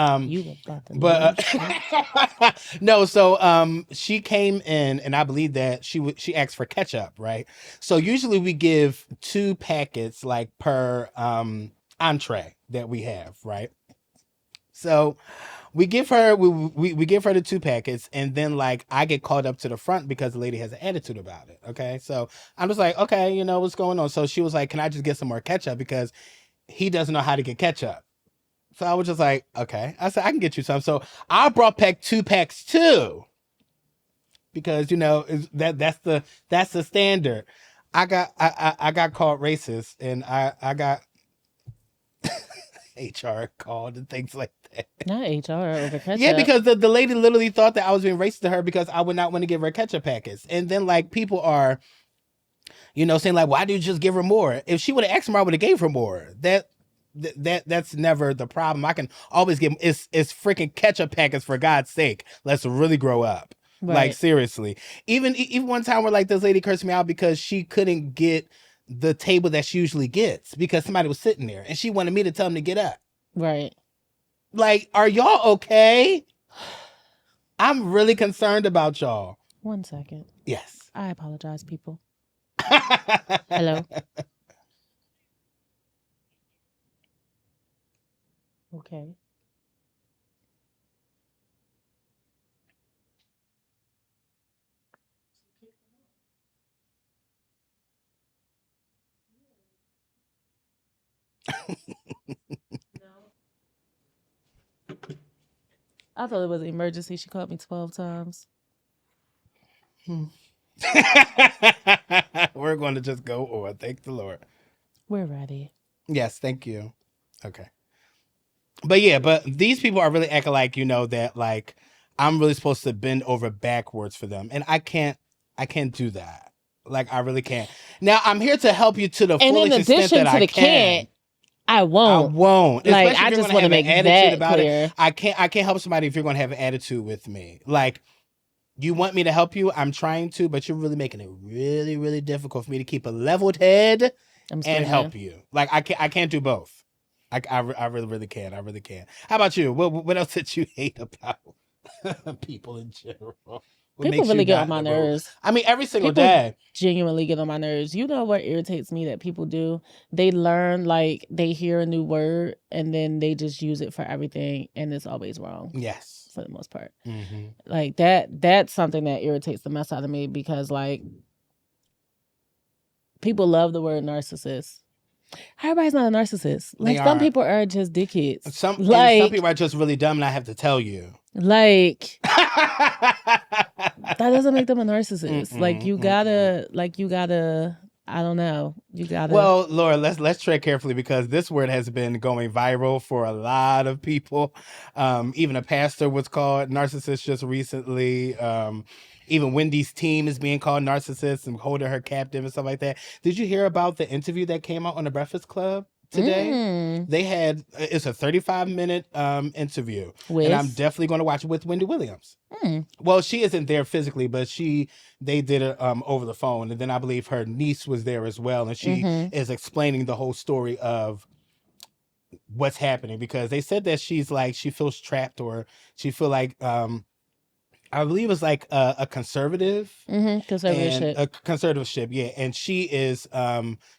no. So she came in, and I believe that she asked for ketchup, right? So usually we give 2 packets like per entree that we have, right? So we give her we give her the 2 packets, and then like I get called up to the front because the lady has an attitude about it. Okay, so I'm just like, okay, what's going on? So she was like, can I just get some more ketchup because he doesn't know how to get ketchup. So I was just like, okay. I said, I can get you some. So I brought back 2 packs too. Because that's the standard. I got called racist and I got HR called and things like that. Not HR over ketchup. Yeah, because the lady literally thought that I was being racist to her because I would not want to give her ketchup packets. And then like people are saying like, why do you just give her more? If she would have asked more, I would have gave her more. That's never the problem. I can always give. It's freaking ketchup packets, for God's sake. Let's really grow up. Right. Like seriously. Even one time where like this lady cursed me out because she couldn't get the table that she usually gets because somebody was sitting there and she wanted me to tell them to get up. Right. Like, are y'all okay? I'm really concerned about y'all. 1 second. Yes. I apologize, people. Hello. Okay. I thought it was an emergency. She called me 12 times. We're going to just go on. Thank the Lord. We're ready. Yes, thank you. Okay. But these people are really acting like, that like I'm really supposed to bend over backwards for them. And I can't do that. Like, I really can't. Now, I'm here to help you to the fullest extent that I can. I won't. Like, I just want to make that clear. I can't help somebody if you're going to have an attitude with me. Like, you want me to help you? I'm trying to, but you're really making it really, really difficult for me to keep a leveled head and help you. Like, I can't do both. I really, really can. I really can. How about you? What else did you hate about people in general? People really get on my nerves. I mean, every single day. Genuinely get on my nerves. You know what irritates me that people do? They learn, like, they hear a new word and then they just use it for everything and it's always wrong. Yes. For the most part. Mm-hmm. Like, that's something that irritates the mess out of me because, like, people love the word narcissist. Everybody's not a narcissist. Like some people are just dickheads. Some people are just really dumb, and I have to tell you. Like that doesn't make them a narcissist. Like you gotta, I don't know. You gotta. Well, Laura, let's tread carefully because this word has been going viral for a lot of people. Even a pastor was called narcissist just recently. Even Wendy's team is being called narcissist and holding her captive and stuff like that. Did you hear about the interview that came out on the Breakfast Club today? They had, it's a 35-minute interview. And I'm definitely going to watch it with Wendy Williams. Well, she isn't there physically, but they did it over the phone. And then I believe her niece was there as well. And she is explaining the whole story of what's happening because they said that she feels trapped or she feel like, I believe it's like a conservative, conservatorship. A conservatorship, yeah. And she is,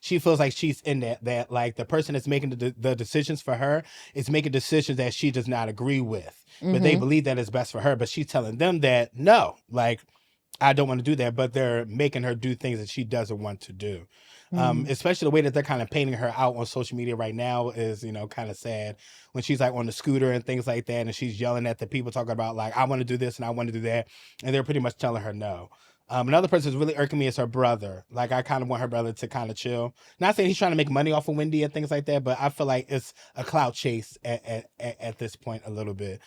she feels like she's in that like the person that's making the decisions for her is making decisions that she does not agree with, but they believe that is best for her. But she's telling them that no, like I don't want to do that, but they're making her do things that she doesn't want to do. Especially the way that they're kind of painting her out on social media right now is, kind of sad when she's like on the scooter and things like that. And she's yelling at the people talking about like, I want to do this and I want to do that. And they're pretty much telling her no. Another person who's really irking me is her brother. Like I kind of want her brother to kind of chill. Not saying he's trying to make money off of Wendy and things like that, but I feel like it's a clout chase at this point a little bit.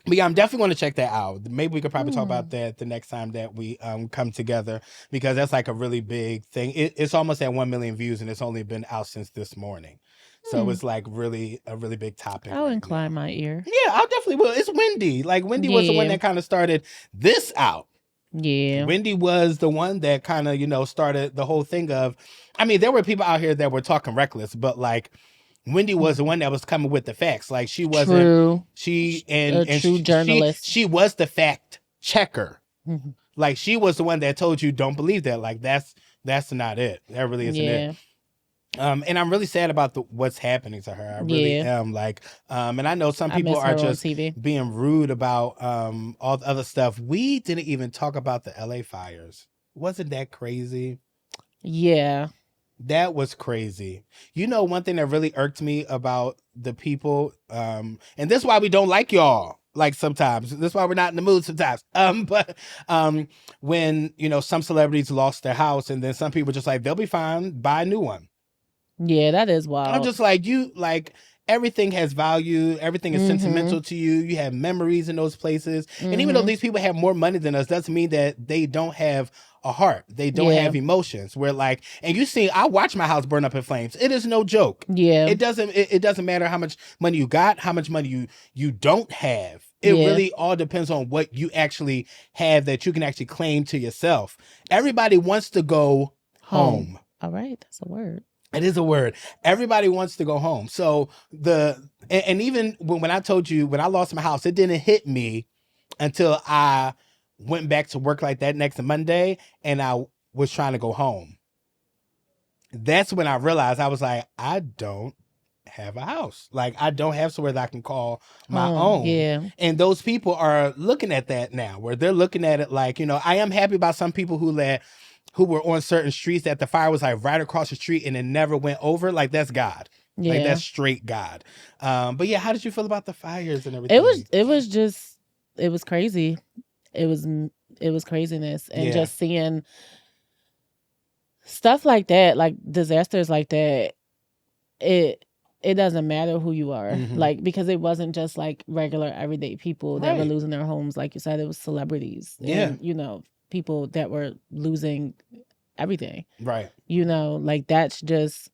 But yeah, I'm definitely going to check that out. Maybe we could probably talk about that the next time that we come together because that's like a really big thing. It's almost at 1 million views and it's only been out since this morning. So it's like a really big topic. I'll incline my ear. Yeah, I definitely will. It's Wendy. Like Wendy was the one that kind of started this out. Yeah. Wendy was the one that kind of, started the whole thing of, I mean, there were people out here that were talking reckless, but like, Wendy was the one that was coming with the facts. Like she wasn't. True. She true journalist. She was the fact checker. Like she was the one that told you don't believe that. Like that's not it. That really isn't it. And I'm really sad about what's happening to her. I really am. Like, and I know some people are just being rude about all the other stuff. We didn't even talk about the LA fires. Wasn't that crazy? Yeah. That was crazy. One thing that really irked me about the people, and this is why we don't like y'all. Like sometimes, this is why we're not in the mood sometimes. But when some celebrities lost their house, and then some people just like they'll be fine, buy a new one. Yeah, that is wild. I'm just like everything has value. Everything is sentimental to you. You have memories in those places, and even though these people have more money than us, doesn't mean that they don't have a heart. They don't have emotions. We're like, and I watch my house burn up in flames. It is no joke. Yeah. It doesn't matter how much money you got, how much money you don't have. It really all depends on what you actually have that you can actually claim to yourself. Everybody wants to go home. All right. That's a word. It is a word. Everybody wants to go home. So and even when I told you, when I lost my house, it didn't hit me until I went back to work like that next Monday and I was trying to go home. That's when I realized I was like, I don't have a house. Like I don't have somewhere that I can call my own. Yeah. And those people are looking at that now where they're looking at it like, I am happy about some people who were on certain streets that the fire was like right across the street and it never went over. Like that's God. Yeah. Like that's straight God. But yeah, how did you feel about the fires and everything? It was crazy. It was craziness. And just seeing stuff like that, like disasters like that, it doesn't matter who you are. Like, because it wasn't just like regular everyday people that were losing their homes. Like you said, it was celebrities. Yeah. And, people that were losing everything. Right. Like that's just,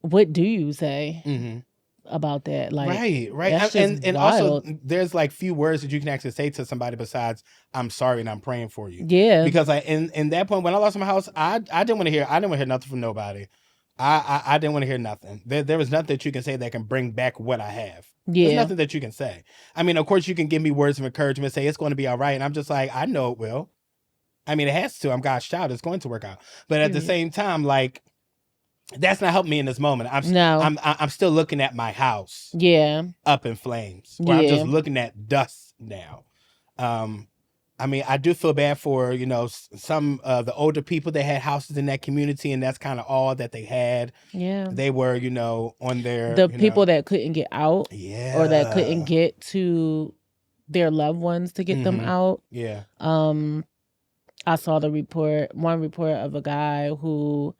what do you say about that? Like, right. That's just and wild. also there's like few words that you can actually say to somebody besides I'm sorry and I'm praying for you. Yeah. Because in that point when I lost my house, I didn't want to hear nothing from nobody. I didn't want to hear nothing. There was nothing that you can say that can bring back what I have. Yeah. There's nothing that you can say. I mean, of course you can give me words of encouragement, say it's going to be all right. And I'm just like, I know it will. I mean, it has to. I'm God's child. It's going to work out. But at the same time, like, that's not helping me in this moment. I'm still looking at my house. Yeah. Up in flames. Or I'm just looking at dust now. I mean, I do feel bad for, you know, some of the older people that had houses in that community, and that's kind of all that they had. Yeah. They were, you know, on their... The people that couldn't get out. Yeah. Or that couldn't get to their loved ones to get them out. Yeah. I saw one report of a guy who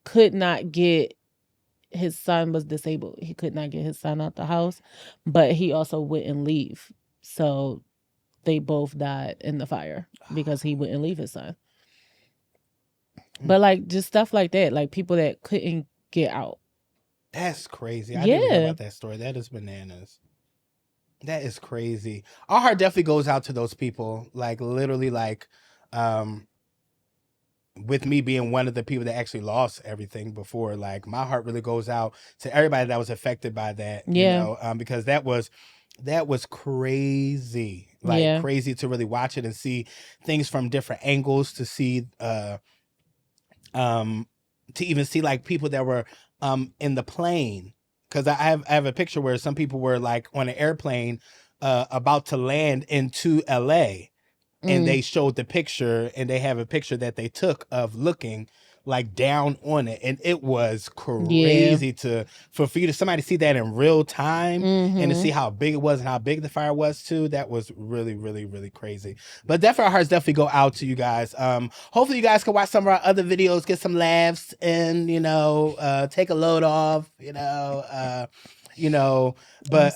could not get... His son was disabled. He could not get his son out the house, but he also wouldn't leave. So they both died in the fire because he wouldn't leave his son. But like just stuff like that, like people that couldn't get out. That's crazy. I didn't know about that story. That is bananas. That is crazy. Our heart definitely goes out to those people. Like literally, like with me being one of the people that actually lost everything before, like my heart really goes out to everybody that was affected by that. Yeah. You know, because that was crazy. Like crazy to really watch it and see things from different angles, to see to even see like people that were in the plane. Because I have a picture where some people were like on an airplane about to land into LA. And they showed the picture, and they have a picture that they took of looking like down on it, and it was crazy for you to somebody see that in real time and to see how big it was and how big the fire was too. That was really, really, really crazy. But definitely, our hearts definitely go out to you guys. Hopefully, you guys can watch some of our other videos, get some laughs, and you know, take a load off. But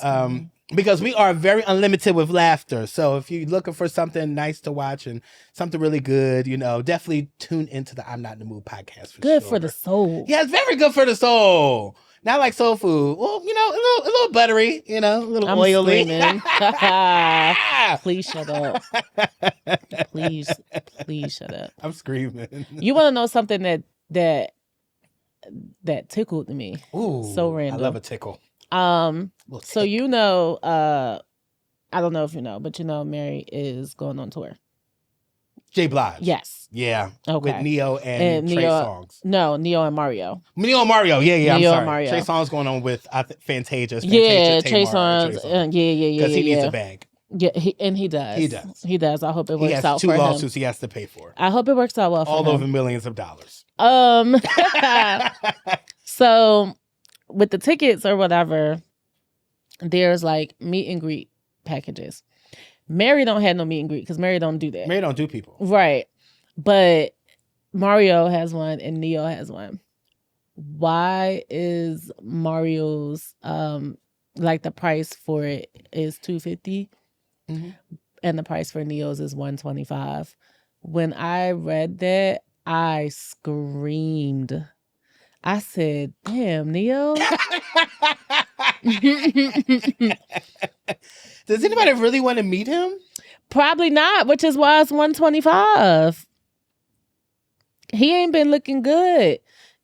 because we are very unlimited with laughter. So if you're looking for something nice to watch and something really good, you know, definitely tune into the I'm Not in the Mood podcast. Good for the soul. Yeah, it's very good for the soul. Not like soul food. Well, you know, a little buttery, you know, a little oily. Please shut up. Please shut up. I'm screaming. You want to know something that tickled me? Ooh, so random. I love a tickle. So you know, I don't know if you know, but you know, Mary is going on tour. J. Blige. Yes. Yeah. Okay. With Neo and Trey Songz. No, Neo and Mario. Neo and Mario. Yeah. Neo I'm sorry. And Mario. Trey Songz going on with Fantasia. Yeah, Trey Songz. Yeah. Because he needs a bag. Yeah, he does. He does. I hope it works out for him. He has 2 lawsuits he has to pay for. I hope it works out well for him. All over millions of dollars. So with the tickets or whatever, there's like meet and greet packages. Mary don't have no meet and greet because Mary don't do that. Mary don't do people. Right. But Mario has one and Neo has one. Why is Mario's like the price for it is $250 and the price for Neo's is $125? When I read that, I screamed. I said, damn, Neo. Does anybody really want to meet him? Probably not, which is why it's $125. He ain't been looking good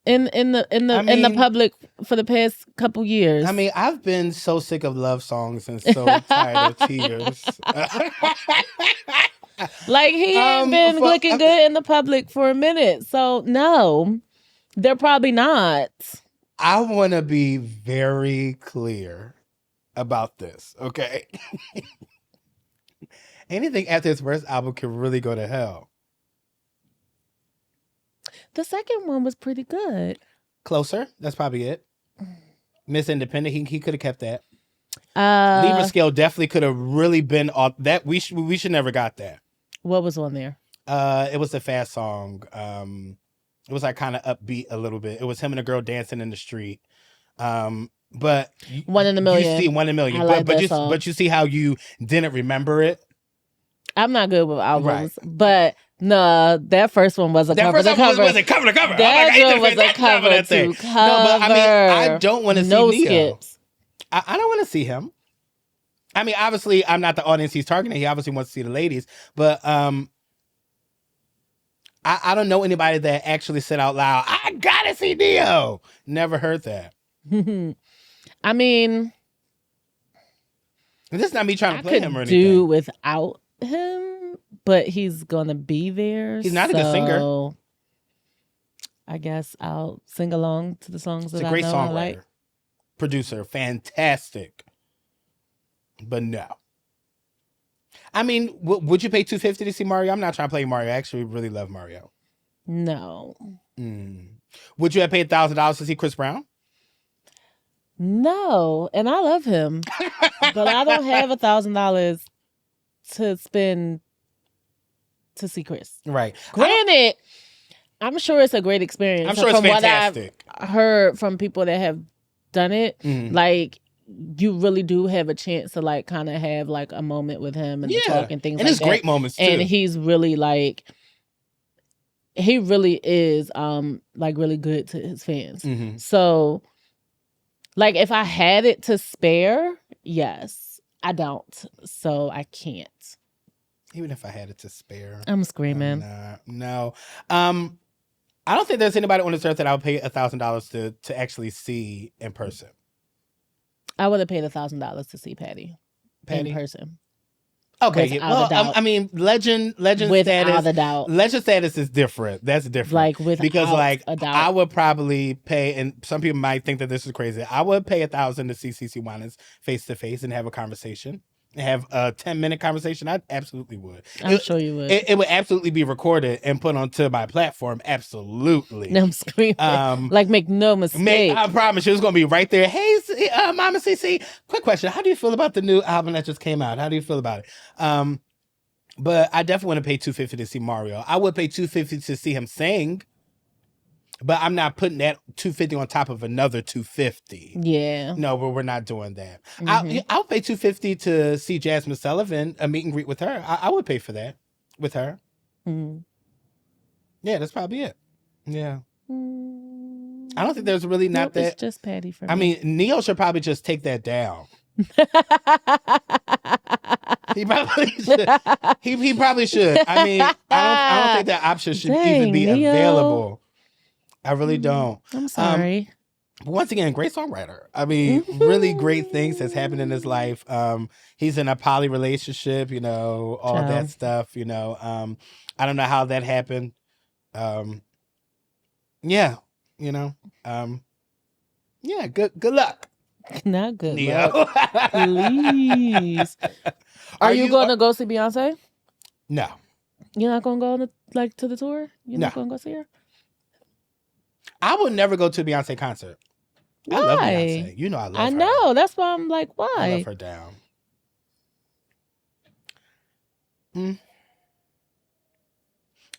in the public for the past couple years. I mean, I've been so sick of love songs and so tired of tears. Like he ain't been looking good in the public for a minute. So no, they're probably not. I want to be very clear about this, okay? Anything after his first album can really go to hell. The second one was pretty good. Closer, that's probably it. Miss Independent, he could have kept that. Libra Scale definitely could have really been off that. We should never got that. What was on there? It was a fast song. It was like kind of upbeat a little bit. It was him and a girl dancing in the street. But One in a Million. You see One in a Million. But you see how you didn't remember it. I'm not good with albums, but no, that first one was a cover to cover. Was a cover to cover. That one was a cover to cover. No, but I mean, I don't want to see Neo. Skips. I don't want to see him. I mean, obviously, I'm not the audience he's targeting. He obviously wants to see the ladies, but I don't know anybody that actually said out loud, "I gotta see Neo." Never heard that. I mean, this is not me trying to play him or anything. Do without him, but he's gonna be there. He's not a good singer. I guess I'll sing along to the songs that I know. He's a great songwriter, like. Producer, fantastic. But no. I mean, would you pay $250 to see Mario? I'm not trying to play Mario. I actually really love Mario. No. Would you have paid $1,000 to see Chris Brown? No, and I love him, but I don't have $1,000 to spend to see Chris. Right. Granted, I'm sure it's a great experience. I'm sure it's fantastic. What I've heard from people that have done it, like you really do have a chance to like kind of have like a moment with him and talk and things and like it's that. Great moments too. And he's really like, he really is like really good to his fans. So like if I had it to spare, yes. I don't. So I can't. Even if I had it to spare. I'm screaming. No. I don't think there's anybody on this earth that I would pay $1,000 to actually see in person. I would have paid $1,000 to see Patty in person. Okay, well, I mean, legend without a doubt. Legend status is different. That's different. Like because like a doubt. I would probably pay, and some people might think that this is crazy. I would pay $1,000 to see CeCe Winans face to face and have a conversation. Have a 10-minute conversation. I absolutely would. I'm sure you would. It would absolutely be recorded and put onto my platform. Absolutely. I'm screaming. Like, make no mistake. I promise you, it's going to be right there. Hey, Mama CeCe, quick question. How do you feel about the new album that just came out? How do you feel about it? But I definitely want to pay $250 to see Mario. I would pay $250 to see him sing. But I'm not putting that $250 on top of another $250. Yeah. No, but we're not doing that. I'll pay $250 to see Jasmine Sullivan, a meet and greet with her. I would pay for that with her. Yeah, that's probably it. Yeah. I don't think there's really not that. It's just Patty for me. I mean, Neo should probably just take that down. He probably should. He probably should. I mean, I don't think that option should even be Neo. available. I really don't. I'm sorry. But once again, great songwriter. I mean, really great things that's happened in his life. He's in a poly relationship, you know, all that stuff, you know. I don't know how that happened. Yeah, you know. Yeah, good luck. Not good Neo. luck. Please. Are you going to go see Beyonce? No. You're not going to go to the tour? You're not going to go see her? I would never go to a Beyonce concert. Why? I love Beyonce. You know I love her. I know. That's why I'm like, why? I love her down.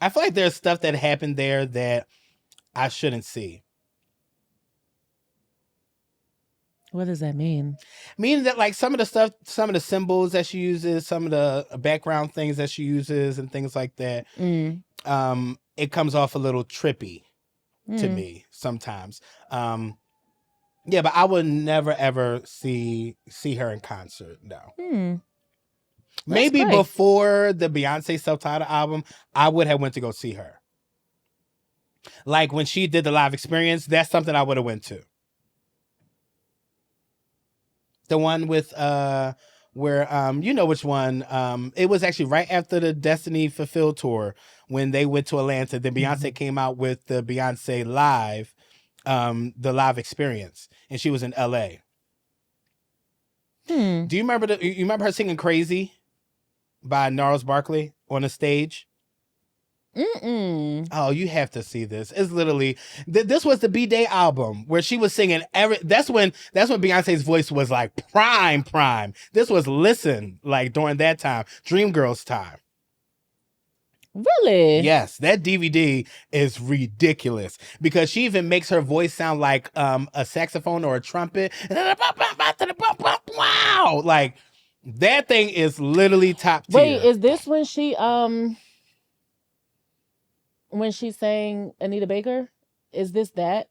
I feel like there's stuff that happened there that I shouldn't see. What does that mean? Meaning that like some of the stuff, some of the symbols that she uses, some of the background things that she uses and things like that, it comes off a little trippy to me sometimes. Yeah, but I would never ever see her in concert. No. Maybe before the Beyonce self-titled album, I would have went to go see her. Like when she did the live experience, that's something I would have went to. The one with where you know which one. It was actually right after the Destiny Fulfilled tour when they went to Atlanta. Then Beyonce came out with the Beyonce Live, the live experience, and she was in LA. Do you remember her singing Crazy by Gnarls Barkley on the stage? Oh, you have to see this. It's literally this was the B-Day album where she was singing that's when Beyonce's voice was like prime. This was Listen, like during that time, Dreamgirls time. Really? Yes, that DVD is ridiculous because she even makes her voice sound like a saxophone or a trumpet. Wow, like that thing is literally top tier. Wait, is this when she sang Anita Baker? Is this that?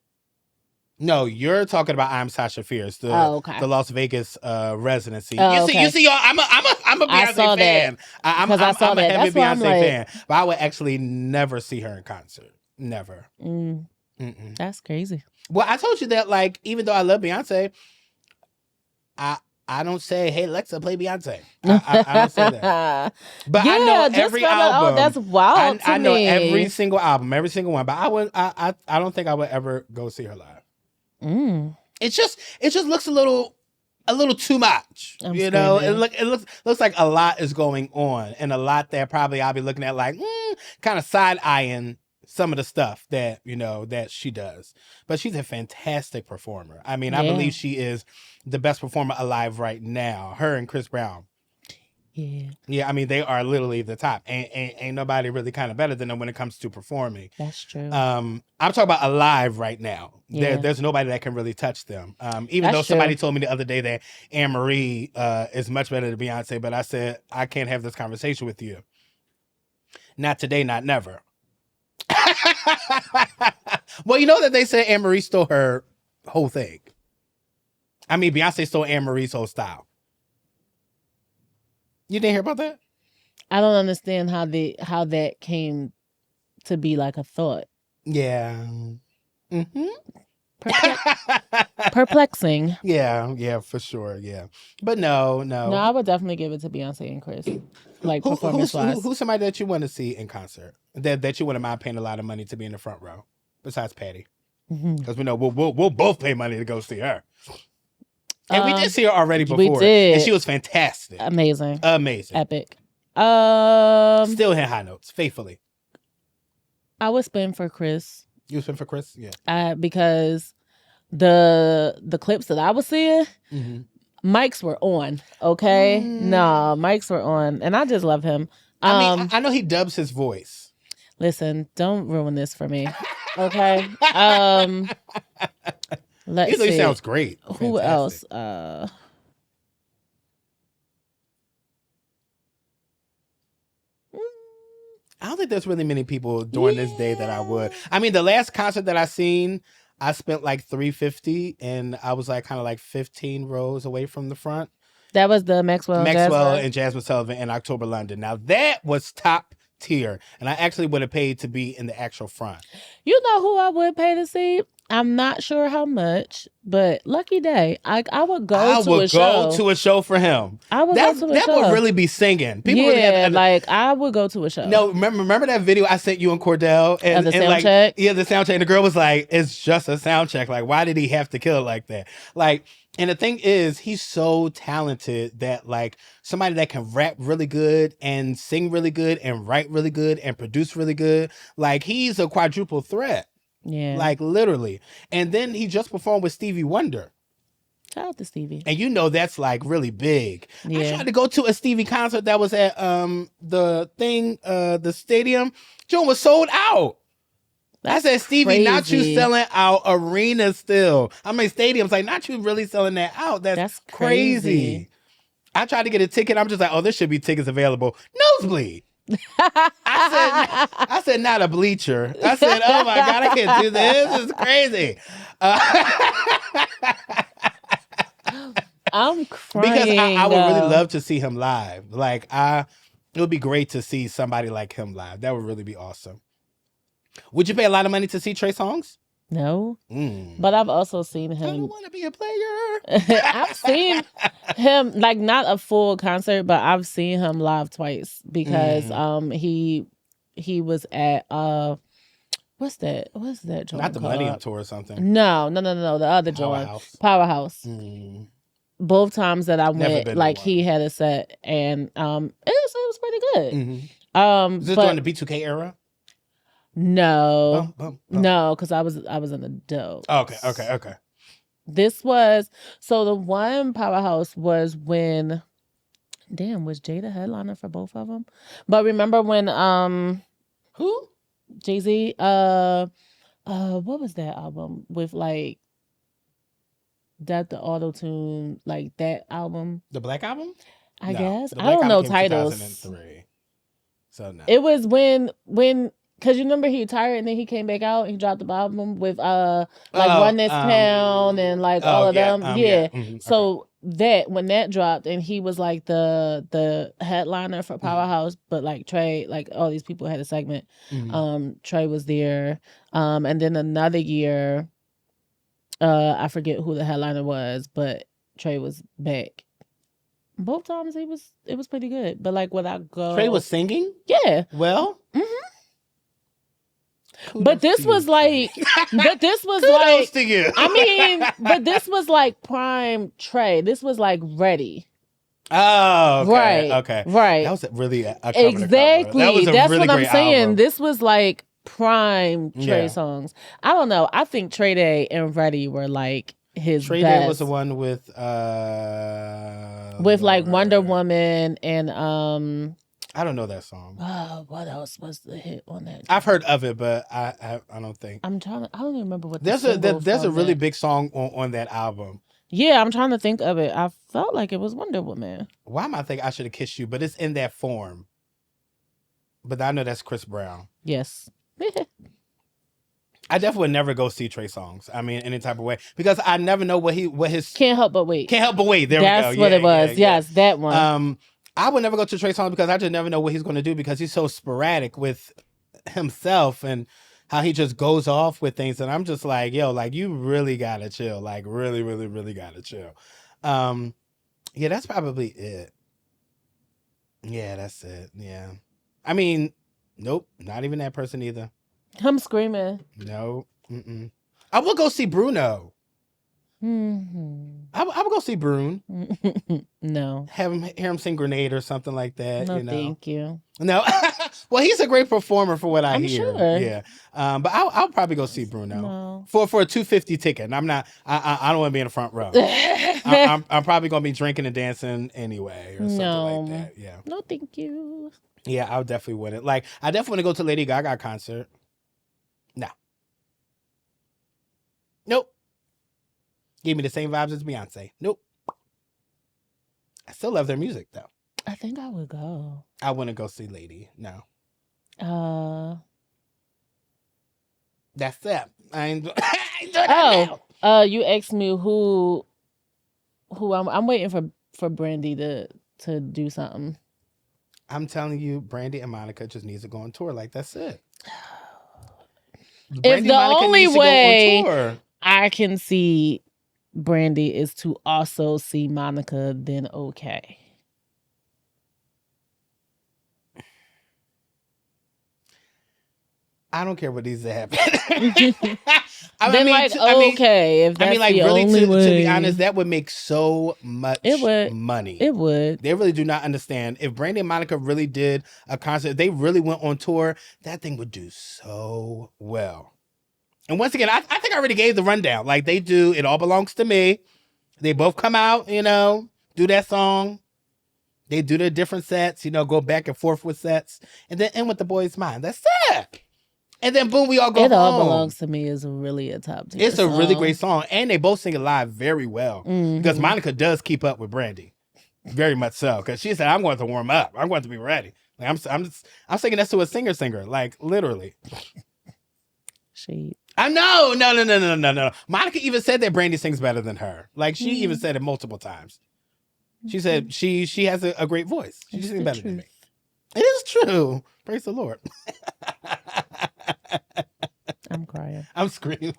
No, you're talking about I'm Sasha Fierce, the Las Vegas residency. Oh, you see, y'all, I'm a Beyonce fan. I'm a heavy Beyonce fan, but I would actually never see her in concert. Never. That's crazy. Well, I told you that, like, even though I love Beyonce, I don't say, "Hey, Alexa, play Beyonce." I don't say that. But I know every album. Oh, that's wild to me. I know every single album, every single one. But I don't think I would ever go see her live. It just looks a little a little too much. I'm you know, screaming. it looks like a lot is going on, and a lot that probably I'll be looking at like kind of side eyeing some of the stuff that that she does. But she's a fantastic performer. I mean, I believe she is the best performer alive right now. Her and Chris Brown. Yeah. I mean, they are literally the top. Ain't nobody really kind of better than them when it comes to performing. That's true. I'm talking about alive right now. Yeah. There's nobody that can really touch them. Even though somebody told me the other day that Anne Marie is much better than Beyonce, but I said I can't have this conversation with you. Not today, not never. Well, you know that they said Anne Marie stole her whole thing. I mean, Beyonce stole Anne Marie's whole style. You didn't hear about that? I don't understand how that came to be like a thought. Yeah. Mm-hmm. Perplexing. Yeah, for sure. Yeah, but no. I would definitely give it to Beyonce and Chris. Like performance-wise. Who's somebody that you want to see in concert that you wouldn't mind paying a lot of money to be in the front row besides Patty? Because we know we'll both pay money to go see her. And we did see her already before. We did. And she was fantastic. Amazing. Epic. Still hit high notes, faithfully. I would spend for Chris. You would spend for Chris? Yeah. Because the clips that I was seeing, mics were on, okay? No, mics were on. And I just love him. I mean, I know he dubs his voice. Listen, don't ruin this for me, okay? Let's see. He sounds great. Who else? I don't think there's really many people during this day that I would. I mean, the last concert that I seen, I spent like $350, and I was like kind of like 15 rows away from the front. That was the Maxwell and Jasmine Sullivan in October London. Now that was top tier, and I actually would have paid to be in the actual front. You know who I would pay to see? I'm not sure how much, but Lucky Day. I would go to a show. I would go to a show for him. I would go to a show. That would really be singing. People I would go to a show. No, remember that video I sent you and Cordell? And the sound check? Yeah, the sound check. And the girl was like, it's just a sound check. Like, why did he have to kill it like that? Like, and the thing is, he's so talented that like somebody that can rap really good and sing really good and write really good and produce really good, like he's a quadruple threat. Yeah. Like literally. And then he just performed with Stevie Wonder. Shout out to Stevie. And you know that's like really big. Yeah. I tried to go to a Stevie concert that was at the stadium. Joan was sold out. I said, Stevie, crazy. Not you selling out arenas still. I mean, stadiums, like, not you really selling that out. That's crazy. I tried to get a ticket. I'm just like, oh, there should be tickets available. Nosebleed. I said, not a bleacher. I said, oh my God, I can't do this. This is crazy. I'm crying. Because I would really love to see him live. Like, it would be great to see somebody like him live. That would really be awesome. Would you pay a lot of money to see Trey Songz? No. But I've also seen him. I don't want to be a player. I've seen him, like, not a full concert, but I've seen him live twice because he was at what's that joint? Not the Millennium Tour or something. No, the other joint. Powerhouse. Both times that I went, like, he had a set, and it was pretty good. Is this during the B2K era? No, no, because I was an adult. Okay. This was, so the one Powerhouse was when, was Jay the headliner for both of them? But remember when who? Jay-Z, what was that album with like that the auto-tune, like that album? The Black Album? I guess. I don't know titles. 2003. So no. It was when because you remember he retired and then he came back out and he dropped the album with Run This Town and like all of them. So that when that dropped and he was like the headliner for Powerhouse, but like Trey, like all these people had a segment. Trey was there. And then another year, I forget who the headliner was, but Trey was back. Both times it was pretty good. But like when I go, Trey was singing? Yeah. Well? But this was like, but this was like, to you. I mean, but this was like prime Trey. This was like ready. Oh, okay. Right. Okay. Right. That was really a cover exactly. That was That's really what I'm saying. album. This was like prime Trey songs. I don't know. I think Trey Day and Ready were like his Trey best. Day was the one with like Wonder Woman and I don't know that song. What else was the hit on that? I've heard of it, but I don't think. I don't even remember what. There's a really big song on that album. Yeah, I'm trying to think of it. I felt like it was Wonder Woman. Why am I thinking I Should Have Kissed You? But it's in that form. But I know that's Chris Brown. Yes. I definitely would never go see Trey songs. I mean, any type of way, because I never know what his Can't Help But Wait. Can't Help But Wait. There that's we go. What it was. Yes, that one. I would never go to Trey songs because I just never know what he's going to do because he's so sporadic with himself and how he just goes off with things. And I'm just like, yo, like you really gotta chill. Like really, really, really gotta chill. Yeah, that's probably it. Yeah, that's it. Yeah. I mean, nope, not even that person either. I'm screaming. No. I will go see Bruno. Mm-hmm. I would go see Bruno. No. Hear him sing Grenade or something like that. No, you know? thank you. No. Well, he's a great performer for what I'm hear. Sure. Yeah. But I'll probably go see Bruno. No. For a $250 ticket. And I'm not. I don't want to be in the front row. I'm probably gonna be drinking and dancing anyway or something like that. Yeah. No, thank you. Yeah, I definitely wouldn't. Like, I definitely want to go to Lady Gaga concert. No. Nope. Gave me the same vibes as Beyonce. Nope. I still love their music though. I think I would go. I wouldn't go see Lady. No. That's it. I ain't doing that now. You asked me who I'm waiting for Brandy to do something. I'm telling you, Brandy and Monica just needs to go on tour. Like that's it. If the only way I can see Brandy is to also see Monica, then okay. I don't care what needs to happen. If that's the only way. To be honest, that would make so much money. It would. They really do not understand. If Brandy and Monica really did a concert, if they really went on tour, that thing would do so well. And once again, I think I already gave the rundown. Like they do It All Belongs to Me. They both come out, do that song. They do their different sets, go back and forth with sets. And then end with The Boy's Mind. That's it. And then boom, we all go home. It All Belongs to Me is really a top tier It's a really great song. And they both sing it live very well. Mm-hmm. Because Monica does keep up with Brandy. Very much so. Because she said, I'm going to warm up. I'm going to be ready. Like, I'm singing that to a singer. Like, literally. I know. No. Monica even said that Brandy sings better than her. Like, she even said it multiple times. She said she has a great voice. She sings better than me. It is true. Praise the Lord. I'm crying. I'm screaming.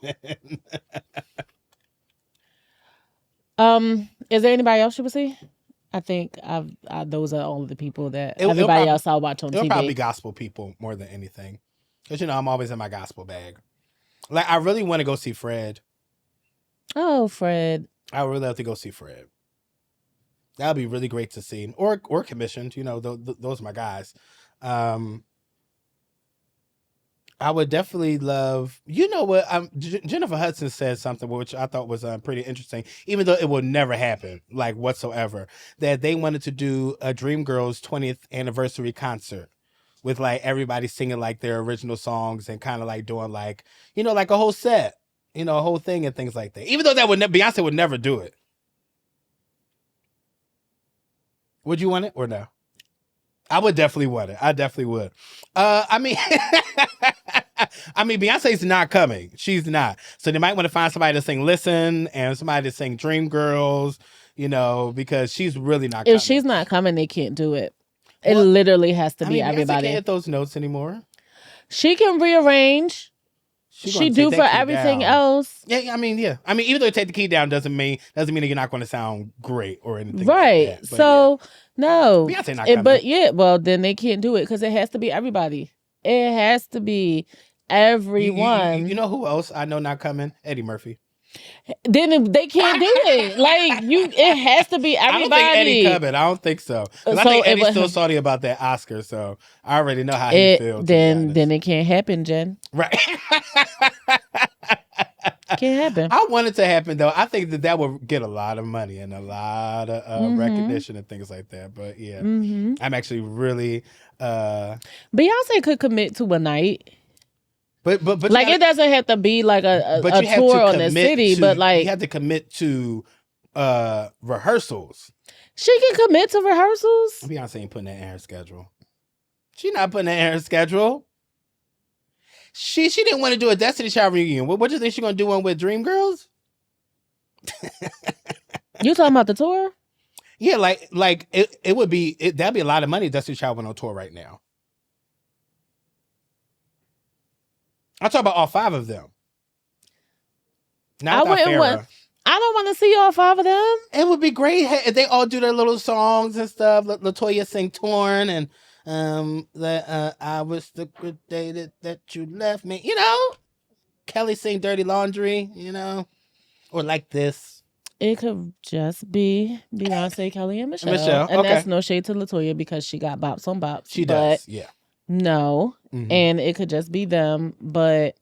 Is there anybody else you would see? I think those are all the people that everybody else I'll watch on TV. It'll probably be gospel people more than anything. Because, I'm always in my gospel bag. Like, I really want to go see Fred. Oh, Fred. I would really love to go see Fred. That would be really great to see. Or commissioned, those are my guys. I would definitely love, what, Jennifer Hudson said something which I thought was pretty interesting, even though it will never happen, like whatsoever, that they wanted to do a Dreamgirls 20th anniversary concert with like everybody singing like their original songs and kind of like doing like, like a whole set, a whole thing and things like that. Even though Beyonce would never do it. Would you want it or no? I would definitely want it. I definitely would. I mean, Beyonce's not coming. She's not. So they might want to find somebody to sing Listen and somebody to sing Dreamgirls, because she's really not coming. If she's not coming, they can't do it. It literally has to be everybody. Beyonce can't hit those notes anymore. She can rearrange. She do for everything else. Yeah. Even though you take the key down doesn't mean that you're not going to sound great or anything. Right. Like that. So no. Beyonce not coming. But well, then they can't do it because it has to be everybody. It has to be everyone. You know who else I know not coming? Eddie Murphy. Then they can't do it. Like it has to be everybody. I don't think Eddie coming. I don't think so. So I think Eddie's still salty about that Oscar. So I already know how he feels. Then it can't happen, Jen. Right. Can't happen. I want it to happen though. I think that would get a lot of money and a lot of recognition and things like that. But yeah, I'm actually really. Beyonce could commit to a night. But like it doesn't have to be like a tour on the city, but like you have to commit to rehearsals. She can commit to rehearsals. Beyonce ain't putting that in her schedule. She not putting that in her schedule. She didn't want to do a Destiny Child reunion. What do you think she's gonna do one with Dreamgirls? You talking about the tour? Yeah, like it would be that'd be a lot of money if Destiny Child went on tour right now. I'll talk about all 5 of them. I don't want to see all 5 of them. It would be great if they all do their little songs and stuff. LaToya sing "Torn" and that I wish the good day that you left me. You know, Kelly sing "Dirty Laundry." You know, or like this. It could just be Beyonce, Kelly, and Michelle. And that's no shade to LaToya because she got bops on bops. She does, yeah. No. And it could just be them, but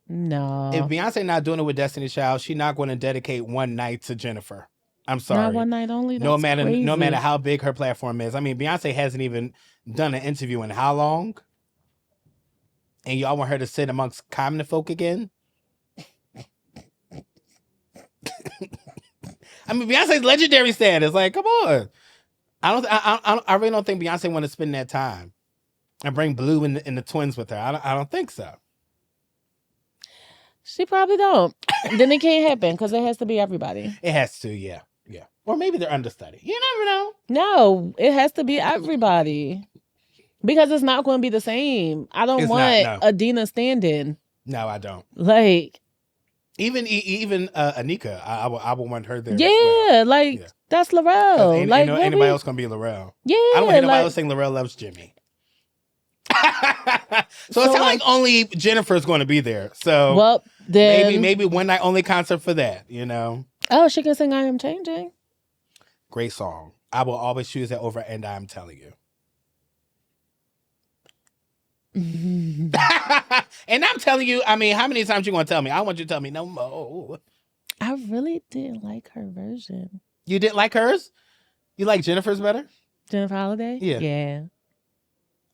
no. If Beyonce not doing it with Destiny Child, she's not going to dedicate one night to Jennifer. I'm sorry. Not one night only? No matter how big her platform is. I mean, Beyonce hasn't even done an interview in how long? And y'all want her to sit amongst common folk again? I mean, Beyonce's legendary status. Like, come on. I really don't think Beyonce want to spend that time and bring Blue and the twins with her. I don't think so. She probably don't. Then it can't happen because it has to be everybody. It has to, yeah. Or maybe they're understudy. You never know. No, it has to be everybody because it's not going to be the same. I don't want Adina stand-in. No, I don't. Like even Anika, I will want her there. Yeah, that's Laurel. Ain't anybody else gonna be Laurel. Yeah, I don't want anybody else saying Laurel loves Jimmy. So it sounds like only Jennifer's going to be there. So then maybe one night only concert for that. You know. Oh, she can sing "I Am Changing." Great song. I will always choose that over "And I'm Telling You." And I'm telling you, I mean, how many times you gonna tell me? I want you to tell me no more. I really didn't like her version. You didn't like hers? You like Jennifer's better? Jennifer Holiday? Yeah.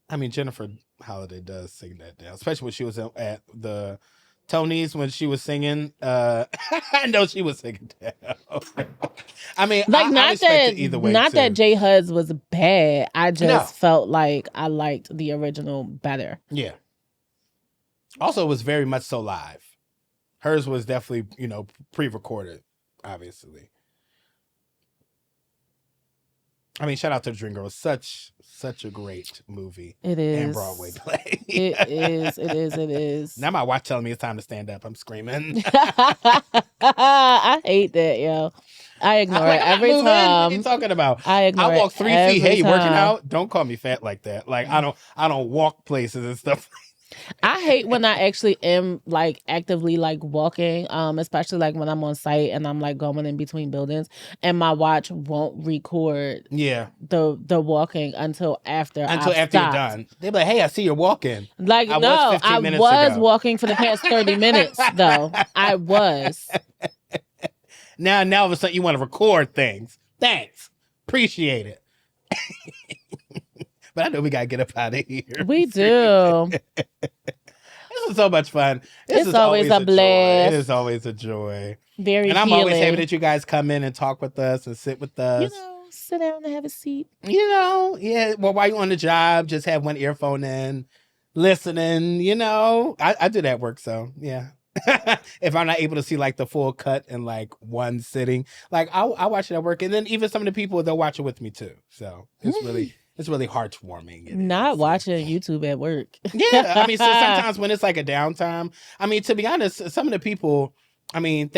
I mean, Jennifer Holiday does sing that down, especially when she was at the Tonys when she was singing. I know she was singing down. I mean, I respect it either way. Not that J Hud's was bad. I just felt like I liked the original better. Yeah. Also, it was very much so live. Hers was definitely, pre-recorded, obviously. I mean, shout out to the Dreamgirls. Such a great movie. It is. And Broadway play. It is. Now my watch telling me it's time to stand up. I'm screaming. I hate that, yo. I ignore it every time. What are you talking about? I walk 3 feet. Hey, you working out? Don't call me fat like that. Like I don't walk places and stuff. I hate when I actually am actively walking, especially when I'm on site and I'm going in between buildings and my watch won't record the walking until after you're done. They're like, hey, I see you're walking. I was walking for the past 30 minutes though. I was. Now all of a sudden you want to record things. Thanks. Appreciate it. But I know we got to get up out of here. We do. This is so much fun. It's always a blast. It is always a joy. Very And I'm healing. always happy that you guys come in and talk with us and sit with us. Sit down and have a seat. Yeah. Well, while you're on the job, just have one earphone in, listening, I do that work, so yeah. If I'm not able to see the full cut in one sitting, I watch it at work. And then even some of the people, they'll watch it with me too. So it's really heartwarming. Not watching YouTube at work. Yeah. I mean, so sometimes when it's a downtime, I mean, to be honest, some of the people, I mean,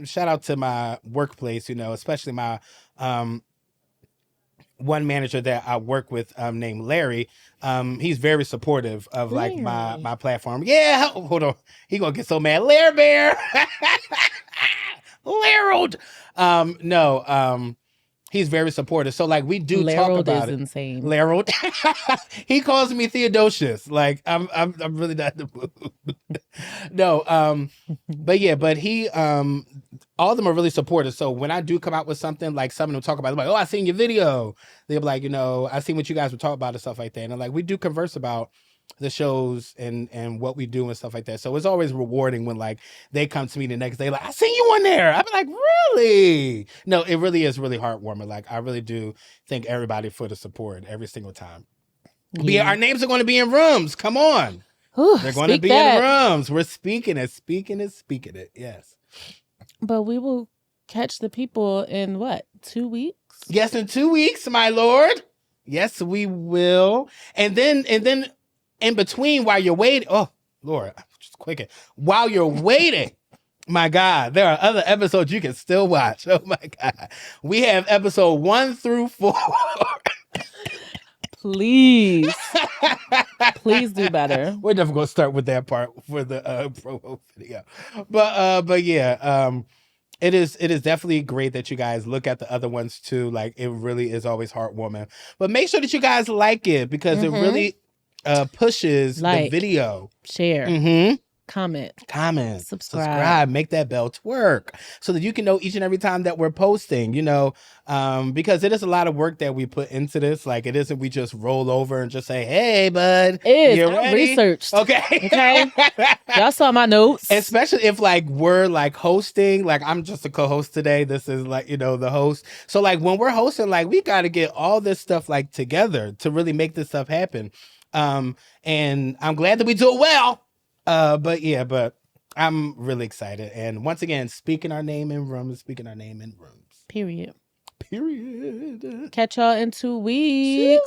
shout out to my workplace, especially my one manager that I work with named Larry. He's very supportive of like my platform. Yeah, hold on. He gonna get so mad. Larry Bear. Larald. He's very supportive. So like we do talk about it. Insane. Larald. He calls me Theodosius. Like I'm really not in the mood. No, but he all of them are really supportive. So when I do come out with something, like some of them talk about it, like, oh, I seen your video. They'll be like, I seen what you guys were talking about and stuff like that. And like we do converse about the shows and what we do and stuff like that. So it's always rewarding when like they come to me the next day, like, I seen you on there. I'm like, really? No, it really is really heartwarming. Like I really do thank everybody for the support every single time. Yeah. Our names are going to be in rooms. Come on. Ooh, they're going to be in rooms. We're speaking it. Yes. But we will catch the people in what, 2 weeks? Yes, in 2 weeks, my lord. Yes, we will. And then in between, while you're waiting, oh Lord, just quick. While you're waiting, my God, there are other episodes you can still watch. Oh my God, we have episode 1 through 4. Please do better. We're never gonna start with that part for the promo video, but yeah, it is definitely great that you guys look at the other ones too. Like it really is always heartwarming. But make sure that you guys like it because it really pushes the video. Share. Comment, subscribe, make that bell twerk so that you can know each and every time that we're posting, because it is a lot of work that we put into this. Like it isn't we just roll over and just say, hey bud, you're ready? Researched. Okay. Y'all saw my notes. Especially if like we're like hosting, like I'm just a co-host today. This is like, the host. So like when we're hosting, like we got to get all this stuff like together to really make this stuff happen. And I'm glad that we do it well. But I'm really excited. And once again, speaking our name in rooms. Period. Catch y'all in 2 weeks.